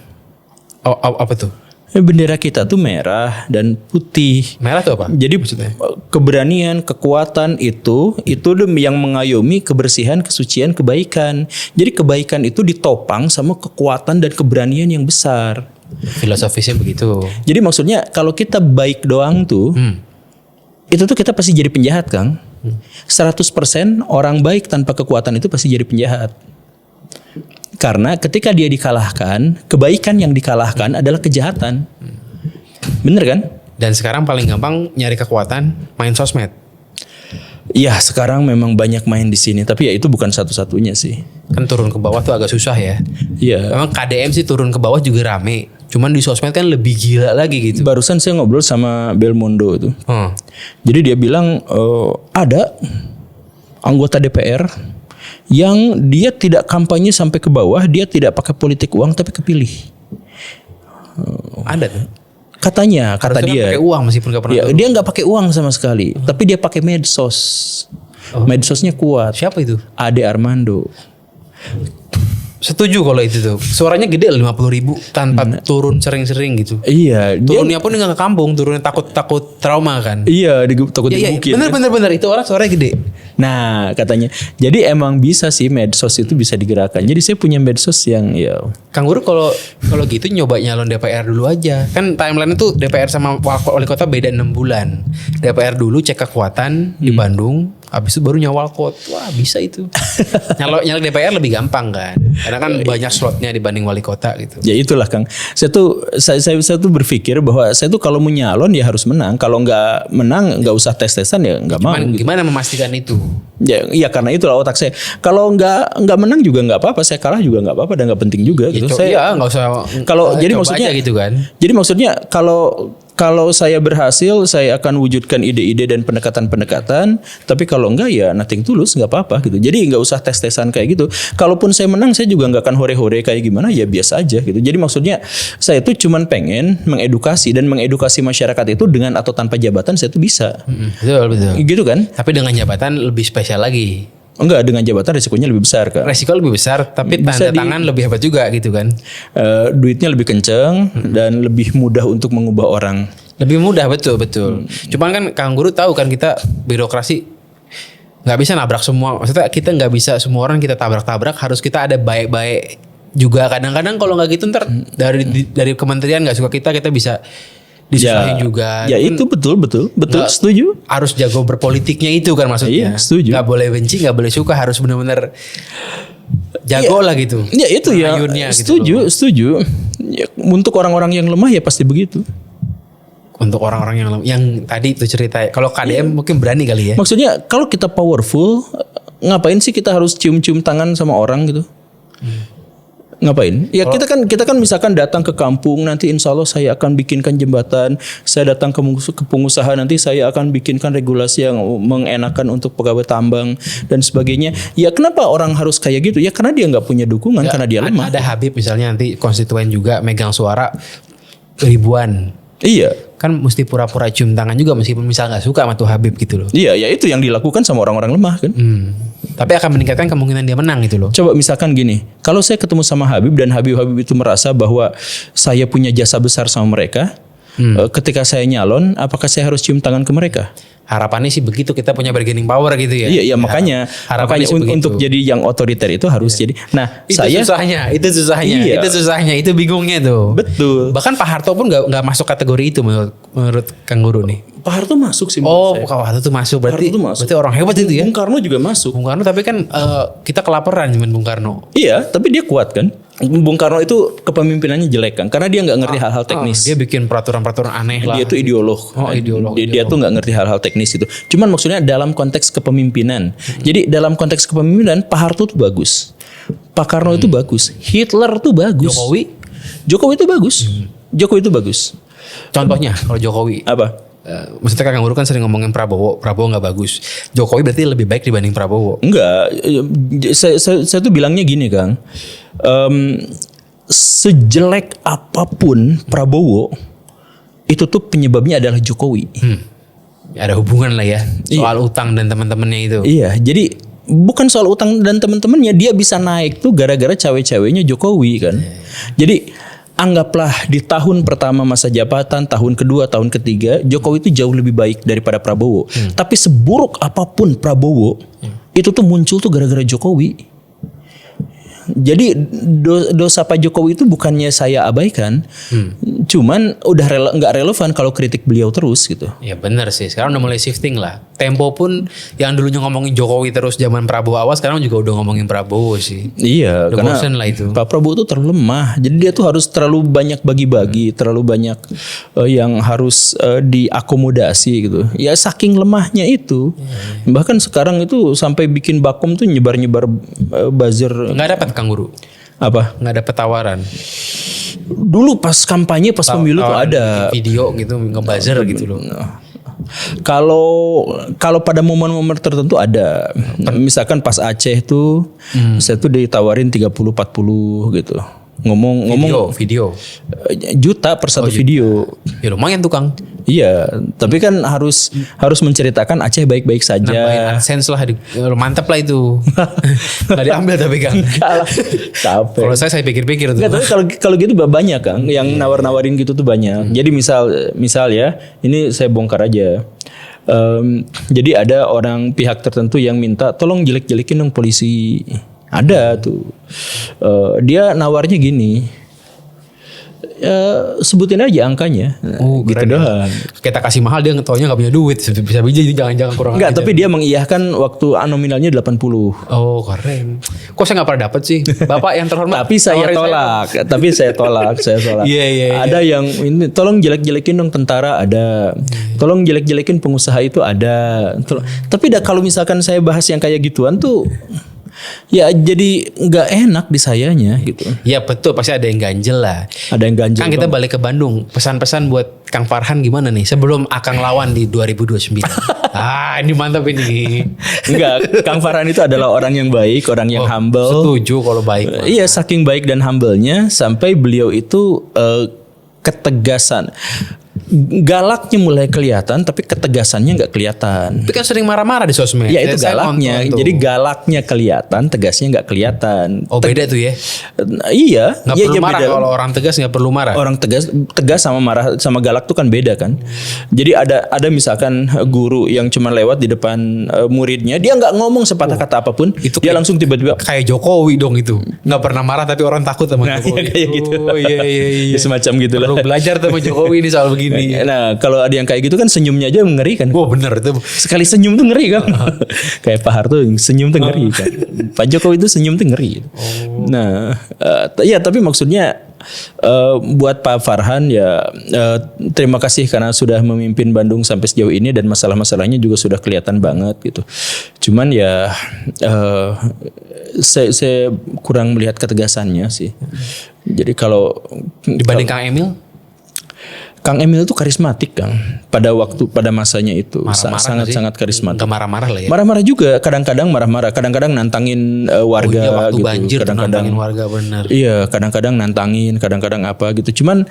Apa tuh? Bendera kita tuh merah dan putih. Merah tuh apa? Jadi keberanian, kekuatan itu yang mengayomi kebersihan, kesucian, kebaikan. Jadi kebaikan itu ditopang sama kekuatan dan keberanian yang besar. Filosofisnya begitu. Jadi maksudnya kalau kita baik doang tuh, itu tuh kita pasti jadi penjahat, Kang. 100% orang baik tanpa kekuatan itu pasti jadi penjahat. Karena ketika dia dikalahkan, kebaikan yang dikalahkan adalah kejahatan. Bener kan? Dan sekarang paling gampang nyari kekuatan main sosmed. Iya, sekarang memang banyak main di sini, tapi ya itu bukan satu-satunya sih. Kan turun ke bawah tuh agak susah ya. Iya. Memang KDM sih turun ke bawah juga rame. Cuman di sosmed kan lebih gila lagi gitu. Barusan saya ngobrol sama Belmondo tuh. Hmm. Jadi dia bilang ada anggota DPR yang dia tidak kampanye sampai ke bawah, dia tidak pakai politik uang tapi kepilih. Ada tuh. Katanya, kata Harusnya dia. kan pakai uang meskipun gak pernah. Ya, dia nggak pakai uang sama sekali, tapi dia pakai medsos. Medsosnya kuat. Siapa itu? Ade Armando. Setuju kalau itu tuh. Suaranya gede 50.000 tanpa turun sering-sering gitu. Iya, dia, Turunnya pun nggak ke kampung, turunnya takut trauma kan. iya takut Iya, digebukin. bener itu orang suaranya gede. Nah, katanya. Jadi emang bisa sih medsos itu bisa digerakkan. Jadi saya punya medsos yang ya. Kang Guru kalau gitu nyoba nyalon DPR dulu aja. Kan timeline itu DPR sama wali kota beda 6 bulan. DPR dulu cek kekuatan di Bandung, habis itu baru nyawal kot. Wah, bisa itu. Nyalon DPR lebih gampang kan. Karena kan banyak slotnya dibanding wali kota gitu. Ya itulah Kang. Saya tuh berpikir bahwa saya tuh kalau mau nyalon ya harus menang. Kalau nggak menang nggak usah tes-tesan ya nggak mau. Gimana memastikan itu? Ya karena itulah otak saya. Kalau nggak menang juga nggak apa-apa. Saya kalah juga nggak apa-apa dan nggak penting juga gitu. Iya, nggak usah. Kalau jadi coba maksudnya aja gitu kan. Jadi maksudnya kalau saya berhasil, saya akan wujudkan ide-ide dan pendekatan-pendekatan. Tapi kalau enggak ya nothing tulus, nggak apa-apa gitu. Jadi nggak usah tes-tesan kayak gitu. Kalaupun saya menang, saya juga nggak akan hore-hore kayak gimana, ya biasa aja gitu. Jadi maksudnya saya tuh cuman pengen mengedukasi masyarakat itu dengan atau tanpa jabatan saya tuh bisa. Betul. Gitu kan? Tapi dengan jabatan lebih spesial lagi. Enggak, dengan jabatan resikonya lebih besar Kak. Resiko lebih besar, tapi tanda tangan lebih hebat juga gitu kan. Duitnya lebih kenceng dan lebih mudah untuk mengubah orang. Lebih mudah, betul. Cuman kan Kang Guru tahu kan kita birokrasi nggak bisa nabrak semua. Maksudnya kita nggak bisa semua orang kita tabrak-tabrak. Harus kita ada baik-baik juga. Kadang-kadang kalau nggak gitu ntar dari kementerian nggak suka kita bisa disusahin juga. Ya itu betul, nggak, setuju. Harus jago berpolitiknya itu kan maksudnya. Iya, setuju. Gak boleh benci, gak boleh suka, harus benar-benar jago lah gitu. Ya itu ya. Setuju. Ya, untuk orang-orang yang lemah ya pasti begitu. Untuk orang-orang yang tadi itu cerita. Kalau KDM mungkin berani kali ya. Maksudnya kalau kita powerful, ngapain sih kita harus cium-cium tangan sama orang gitu? Ngapain? Ya kita kan misalkan datang ke kampung, nanti insya Allah saya akan bikinkan jembatan. Saya datang ke pengusaha, nanti saya akan bikinkan regulasi yang mengenakan untuk pegawai tambang dan sebagainya. Ya kenapa orang harus kayak gitu? Ya karena dia nggak punya dukungan, karena dia lemah. Ada Habib misalnya nanti konstituen juga megang suara ribuan. Iya. Kan mesti pura-pura cium tangan juga meskipun misal nggak suka sama tuh Habib gitu loh. Iya, ya itu yang dilakukan sama orang-orang lemah kan. Tapi akan meningkatkan kemungkinan dia menang gitu loh. Coba misalkan gini, kalau saya ketemu sama Habib dan Habib itu merasa bahwa saya punya jasa besar sama mereka, ketika saya nyalon, apakah saya harus cium tangan ke mereka? Harapannya sih begitu, kita punya bargaining power gitu ya. Iya, makanya untuk jadi yang otoriter itu harus jadi. Nah, itu saya itu susahnya, itu bingungnya tuh. Betul. Bahkan Pak Harto pun nggak masuk kategori itu menurut Kang Guru nih. Pak Harto masuk sih. Pak Harto tuh masuk berarti. Berarti orang hebat itu ya. Bung Karno juga masuk. Bung Karno tapi kan kita kelaparan cuman Bung Karno. Iya, tapi dia kuat kan. Bung Karno itu kepemimpinannya jelek kan, karena dia nggak ngerti hal-hal teknis. Dia bikin peraturan-peraturan aneh lah. Dia tuh ideolog. Dia tuh nggak ngerti hal-hal teknis itu. Cuman maksudnya dalam konteks kepemimpinan. Jadi dalam konteks kepemimpinan Pak Harto tuh bagus. Pak Karno itu bagus. Hitler tuh bagus. Jokowi itu bagus. Jokowi itu bagus. Contohnya kalau Jokowi apa? maksudnya Kang Guru kan sering ngomongin Prabowo nggak bagus. Jokowi berarti lebih baik dibanding Prabowo. Enggak, saya tuh bilangnya gini Kang. Sejelek apapun Prabowo, itu tuh penyebabnya adalah Jokowi. Ada hubungan lah ya soal utang dan teman-temannya itu. Iya, jadi bukan soal utang dan teman-temannya, dia bisa naik tuh gara-gara cawe-cawenya Jokowi kan. Jadi anggaplah di tahun pertama masa jabatan, tahun kedua, tahun ketiga, Jokowi itu jauh lebih baik daripada Prabowo. Tapi seburuk apapun Prabowo, itu tuh muncul tuh gara-gara Jokowi. Jadi dosa Pak Jokowi itu bukannya saya abaikan, cuman udah nggak relevan kalau kritik beliau terus gitu. Ya benar sih, sekarang udah mulai shifting lah. Tempo pun yang dulunya ngomongin Jokowi terus zaman Prabowo awal, sekarang juga udah ngomongin Prabowo sih. Iya, Udah karena bosen lah itu. Pak Prabowo tuh terlalu lemah. Jadi dia tuh harus terlalu banyak bagi-bagi, terlalu banyak yang harus diakomodasi gitu. Ya saking lemahnya itu. Bahkan sekarang itu sampai bikin Bakom tuh nyebar-nyebar buzzer. Nggak dapat Kang Guru, Apa? nggak dapat tawaran. Dulu pas kampanye, pas pemilu tuh ada. Video gitu nge-buzzer gitu loh. Kalau pada momen-momen tertentu ada. Misalkan pas Aceh tuh saya tuh ditawarin 30-40 gitu. Ngomong Video. juta per satu video. Ya lumayan tuh Kang. Iya, tapi kan harus menceritakan Aceh baik-baik Nambahin saja. AdSense lah, mantep lah itu. Nggak diambil tapi Kang. Capek. Kalau saya pikir-pikir tuh. Enggak, tapi kalau gitu banyak Kang yang nawar-nawarin gitu tuh banyak. Jadi misal ya, ini saya bongkar aja. Jadi ada orang pihak tertentu yang minta tolong jelek-jelekin dong polisi. Ada tuh. Dia nawarnya gini. Sebutin aja angkanya. Gitu keren doang. ya. Kita kasih mahal dia taunya nggak punya duit. Bisa jangan-jangan kurang Enggak, ajar. tapi dia mengiyahkan waktu nominalnya 80. Oh keren. Kok saya nggak pernah dapet sih, Bapak yang terhormat? Tapi saya tolak. Iya. Ada yang ini tolong jelek-jelekin dong tentara, ada. Tolong jelek-jelekin pengusaha itu, ada. Tapi kalau misalkan saya bahas yang kayak gituan tuh ya jadi nggak enak di sayanya gitu. Ya betul, pasti ada yang ganjel lah. Ada yang ganjel. Kang, kita balik ke Bandung. Pesan-pesan buat Kang Farhan gimana nih sebelum Akang lawan di 2029? Ini mantap ini. Enggak, Kang Farhan itu adalah orang yang baik, orang yang humble. Setuju kalau baik. Iya, saking baik dan humble-nya sampai beliau itu ketegasan. Galaknya mulai kelihatan, tapi ketegasannya nggak kelihatan. Tapi kan sering marah-marah di sosmed. Ya itu Saya galaknya. nonton tuh. Jadi galaknya kelihatan, tegasnya nggak kelihatan. Oh beda tuh ya. Iya. Nggak Iya, perlu iya, marah beda. kalau orang tegas nggak perlu marah. Orang tegas sama marah sama galak tuh kan beda kan. Jadi ada misalkan guru yang cuma lewat di depan muridnya, dia nggak ngomong sepatah kata apapun, Itu dia kayak- langsung tiba-tiba Kayak Jokowi dong itu. Nggak pernah marah tapi orang takut sama Jokowi. kayak gitu. Oh iya. Ya, semacam gitulah. Perlu belajar tuh sama Jokowi ini soal begini. Nah, kalau ada yang kayak gitu kan senyumnya aja mengerikan. Wah bener itu. Sekali senyum tuh ngeri kan. Kayak Pak Harto senyum tuh ngeri kan. Pak Jokowi itu senyum tuh ngeri. Nah, ya tapi maksudnya buat Pak Farhan ya terima kasih karena sudah memimpin Bandung sampai sejauh ini dan masalah-masalahnya juga sudah kelihatan banget gitu. Cuman ya saya kurang melihat ketegasannya sih. Jadi kalau Dibanding Kang Emil? Kang Emil itu karismatik Kang pada masanya itu Marah-marah nggak sih? sangat karismatik. Nggak marah-marah lah ya. Marah-marah juga, kadang-kadang marah-marah, kadang-kadang nantangin warga Iya, waktu gitu. banjir tuh Kadang-kadang nantangin warga bener. iya, kadang-kadang nantangin, kadang-kadang apa gitu. Cuman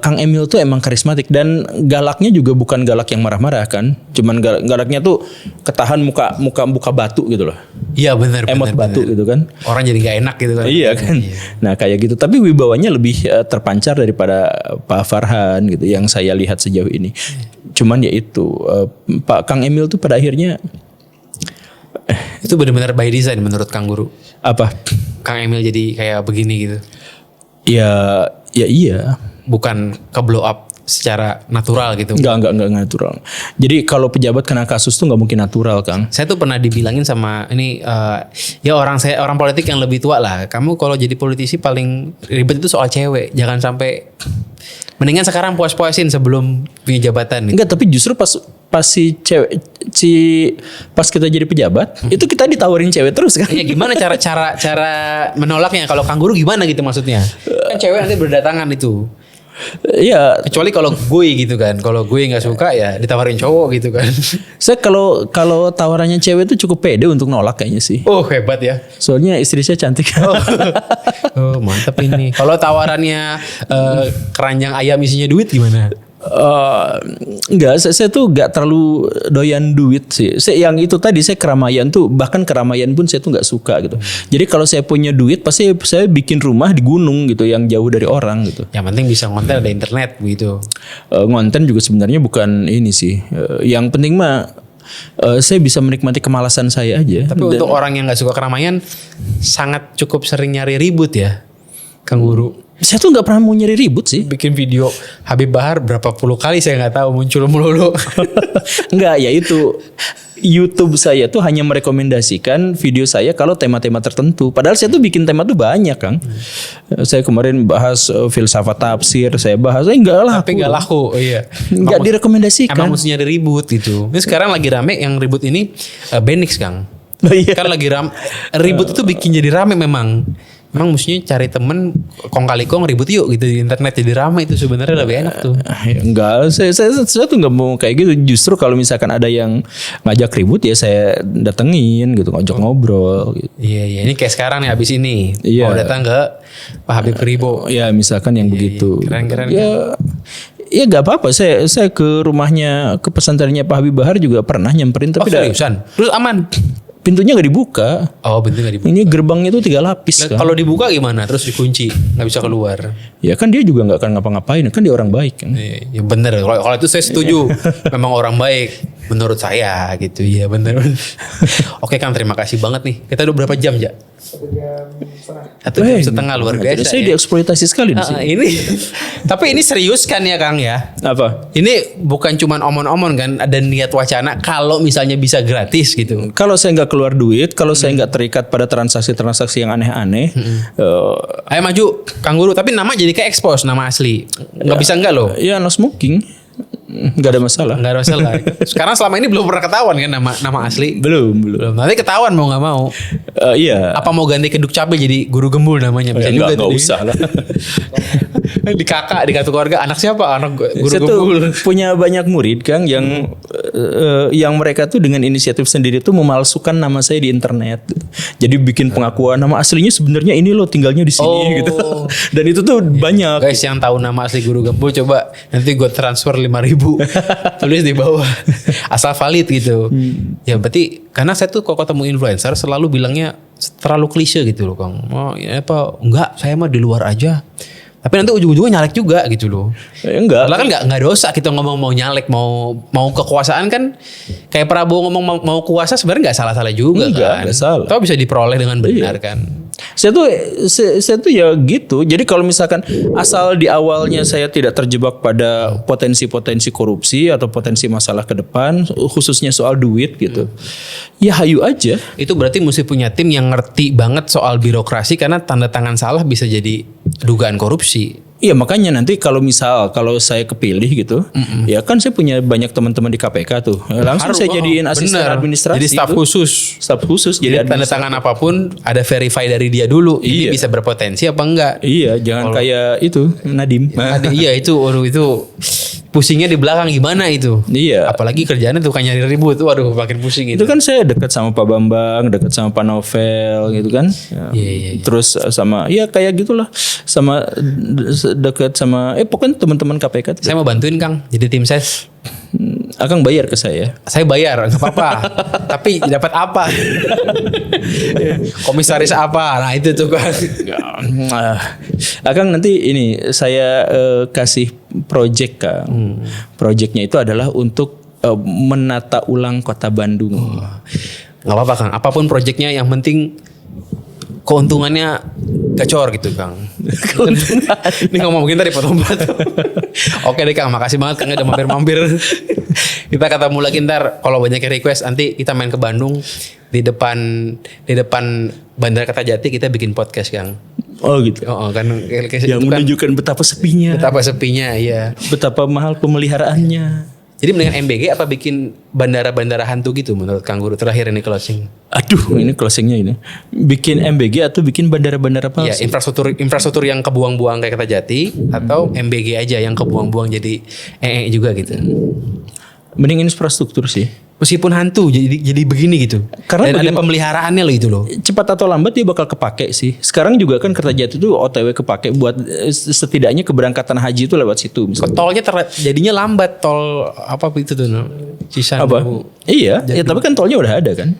Kang Emil tuh emang karismatik dan galaknya juga bukan galak yang marah-marah kan. Cuman galaknya tuh ketahan muka batu gitu loh. Iya bener. Emot batu gitu kan. Orang jadi nggak enak gitu kan. Iya kan. Nah kayak gitu. Tapi wibawanya lebih terpancar daripada Pak Farhan gitu yang saya lihat sejauh ini. Cuman ya itu Pak Kang Emil tuh pada akhirnya Itu benar-benar by design menurut Kang Guru. apa? Kang Emil jadi kayak begini gitu. Ya iya. Bukan ke blow up secara natural gitu. Enggak natural. Jadi kalau pejabat kena kasus tuh nggak mungkin natural Kang. Saya tuh pernah dibilangin sama ini ya orang politik yang lebih tua lah. Kamu kalau jadi politisi paling ribet itu soal cewek. Jangan sampai mendingan sekarang puas-puasin sebelum punya jabatan. Gitu. Enggak, tapi justru pas pas kita jadi pejabat itu kita ditawarin cewek terus kan. Ya gimana cara menolaknya kalau Kang Guru gimana gitu maksudnya? Kan cewek nanti berdatangan itu. Ya, Kecuali kalau gue gitu kan. Kalau gue nggak suka ya ditawarin cowok gitu kan. saya kalau tawarannya cewek itu cukup pede untuk nolak kayaknya sih. Oh hebat ya. Soalnya istri saya cantik. Oh mantap ini. Kalau tawarannya keranjang ayam isinya duit gimana? Enggak, saya tuh enggak terlalu doyan duit sih. Yang itu tadi saya keramaian tuh, bahkan keramaian pun saya tuh enggak suka gitu. Jadi kalau saya punya duit pasti saya bikin rumah di gunung gitu yang jauh dari orang gitu. Yang penting bisa ngonten ada internet gitu. Ngonten juga sebenarnya bukan ini sih. Yang penting mah saya bisa menikmati kemalasan saya aja. Tapi untuk orang yang nggak suka keramaian sangat cukup sering nyari ribut ya, Kang Guru. Saya tuh nggak pernah mau nyari ribut sih. Bikin video Habib Bahar berapa puluh kali saya nggak tahu muncul melulu. Enggak, ya itu YouTube saya tuh hanya merekomendasikan video saya kalau tema-tema tertentu. Padahal saya tuh bikin tema tuh banyak, Kang. Saya kemarin bahas filsafat tafsir, saya bahas, enggak lah. Tapi nggak laku, iya. Enggak direkomendasikan. Emang mesti nyari ribut gitu. Ini sekarang lagi rame yang ribut ini Benix, Kang. Oh, iya. Kan lagi ribut itu bikin jadi rame memang. Emang mestinya cari temen kong kali kong ribut yuk gitu di internet jadi ramai itu sebenarnya lebih enak tuh. Enggak, saya tuh nggak mau kayak gitu. Justru kalau misalkan ada yang ngajak ribut ya saya datengin gitu, ngajak ngobrol. Gitu. Iya ini kayak sekarang nih abis ini Iya. mau datang ke Pak Habib Kribo. Ya misalkan yang begitu. Keren-keren. Ya, ya nggak apa-apa. Saya ke rumahnya, ke pesantrennya Pak Habib Bahar juga pernah nyamperin tapi Seriusan? Terus aman? pintunya nggak dibuka. Oh pintu nggak dibuka. Ini gerbangnya itu 3 lapis kan. Kalau dibuka gimana? Terus dikunci nggak bisa keluar. Ya kan dia juga nggak akan ngapa-ngapain. Kan dia orang baik kan. Ya bener. Kalau itu saya setuju. Memang orang baik menurut saya gitu. Iya bener. Oke Kang terima kasih banget nih. Kita udah berapa jam ya? 1 jam setengah luar biasa. Saya ya. dieksploitasi sekali di sini. Ini tapi ini serius kan ya Kang ya? Apa? Ini bukan cuman omon-omon kan, ada niat wacana kalau misalnya bisa gratis gitu. Kalau saya nggak keluar duit, kalau saya nggak terikat pada transaksi-transaksi yang aneh-aneh, Ayo maju Kang Guru, tapi nama jadi kayak expose nama asli. Nggak bisa enggak loh. ya no smoking, nggak ada masalah. Nggak ada masalah. Sekarang selama ini belum pernah ketahuan kan nama asli. Belum. Nanti ketahuan mau nggak mau. Iya. Apa mau ganti ke Dukcapil jadi Guru Gembul namanya? Bisa juga nggak tuh. usah lah. Di kakak, di kartu keluarga, anak siapa? Anak Guru Saya Gembul. tuh punya banyak murid Kang yang mereka tuh dengan inisiatif sendiri tuh memalsukan nama saya di internet. Jadi bikin pengakuan nama aslinya sebenarnya ini loh tinggalnya di sini Oh. gitu. Dan itu tuh banyak. Guys yang tahu nama asli Guru Gembul coba nanti gue transfer 5.000 tulis di bawah asal valid gitu. Ya berarti karena saya tuh kalau ketemu influencer selalu bilangnya terlalu klise gitu loh Kang. Oh ya apa enggak saya mah di luar aja. Tapi nanti ujung-ujungnya nyalek juga gitu loh. Enggak. Padahal kan nggak dosa kita ngomong mau nyalek mau kekuasaan kan kayak Prabowo ngomong mau kuasa sebenarnya nggak salah-salah juga kan. Nggak salah. Tapi bisa diperoleh dengan benar kan. Saya tuh ya gitu. Jadi kalau misalkan asal di awalnya saya tidak terjebak pada potensi-potensi korupsi atau potensi masalah ke depan, khususnya soal duit gitu. Ya hayu aja. Itu berarti mesti punya tim yang ngerti banget soal birokrasi karena tanda tangan salah bisa jadi dugaan korupsi. Iya makanya nanti kalau saya kepilih gitu, ya kan saya punya banyak teman-teman di KPK tuh. Langsung saya jadiin asisten bener. administrasi. Jadi staf tuh. khusus. Staf khusus Jadi jadi tanda tangan apapun ada verify dari dia dulu. Ini Iya. bisa berpotensi apa enggak? Iya, jangan kayak itu Nadim. Iya itu pusingnya di belakang gimana itu? Iya. Apalagi kerjaannya tuh kan nyari ribut. Waduh makin pusing Itu itu. kan saya dekat sama Pak Bambang, dekat sama Pak Novel gitu kan. Ya. Iya. Terus sama ya kayak gitulah, sama dekat sama pokoknya teman-teman KPK. Saya mau bantuin Kang jadi tim ses. Akang bayar ke saya. Saya bayar nggak apa-apa. Tapi dapat apa? Komisaris apa? Nah itu tuh kan. Akang nanti ini saya kasih project Kang. Projectnya itu adalah untuk menata ulang kota Bandung. Nggak apa-apa Kang. Apapun proyeknya yang penting keuntungannya gacor gitu Kang. Ini ngomong kita dipotong-potong. Oke deh Kang, makasih banget Kang udah mampir-mampir. Kita ketemu lagi ntar kalau banyak yang request nanti kita main ke Bandung di depan Bandara Kertajati kita bikin podcast Kang. Oh gitu. Oh kan Yang menunjukkan betapa sepinya. betapa sepinya ya. Betapa mahal pemeliharaannya. Jadi mendingan MBG apa bikin bandara-bandara hantu gitu menurut Kang Guru? Terakhir ini closing. Aduh, ini closingnya ini. Bikin MBG atau bikin bandara-bandara palsu? Ya, infrastruktur yang kebuang-buang kayak Kertajati atau MBG aja yang kebuang-buang jadi juga gitu. Mending infrastruktur sih. Meskipun hantu jadi begini gitu. Karena dan ada pemeliharaannya loh itu loh. Cepat atau lambat dia bakal kepake sih. Sekarang juga kan Kertajati itu OTW kepake buat setidaknya keberangkatan haji itu lewat situ. Misalnya. Tolnya jadinya lambat, tol apa itu tuh Cisandu. Iya, ya tapi kan tolnya udah ada kan.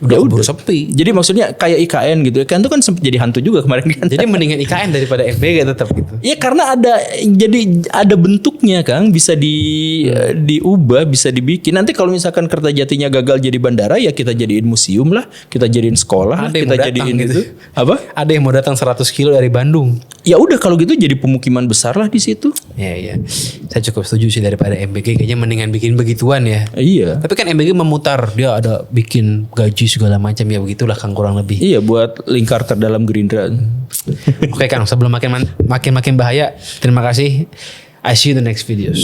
Udah sepi. Jadi maksudnya kayak IKN gitu. IKN itu kan sempat jadi hantu juga kemarin kan. Jadi mendingan IKN daripada MBG tetap gitu. Ya karena ada bentuknya Kang, bisa diubah, bisa dibikin. Nanti kalau misalkan Kertajatinya gagal jadi bandara ya kita jadiin museum lah, kita jadiin sekolah, kita jadiin gitu. Apa? Ada yang mau datang 100 kilo dari Bandung. Ya udah kalau gitu jadi pemukiman besar lah di situ. Iya. Saya cukup setuju sih daripada MBG, kayaknya mendingan bikin begituan ya. Iya. Tapi kan MBG memutar, dia ada bikin gaji segala macam ya, begitulah Kang kurang lebih. Iya, buat lingkar terdalam Gerindra. Oke Kang, sebelum makin bahaya, terima kasih. I see you in the next videos.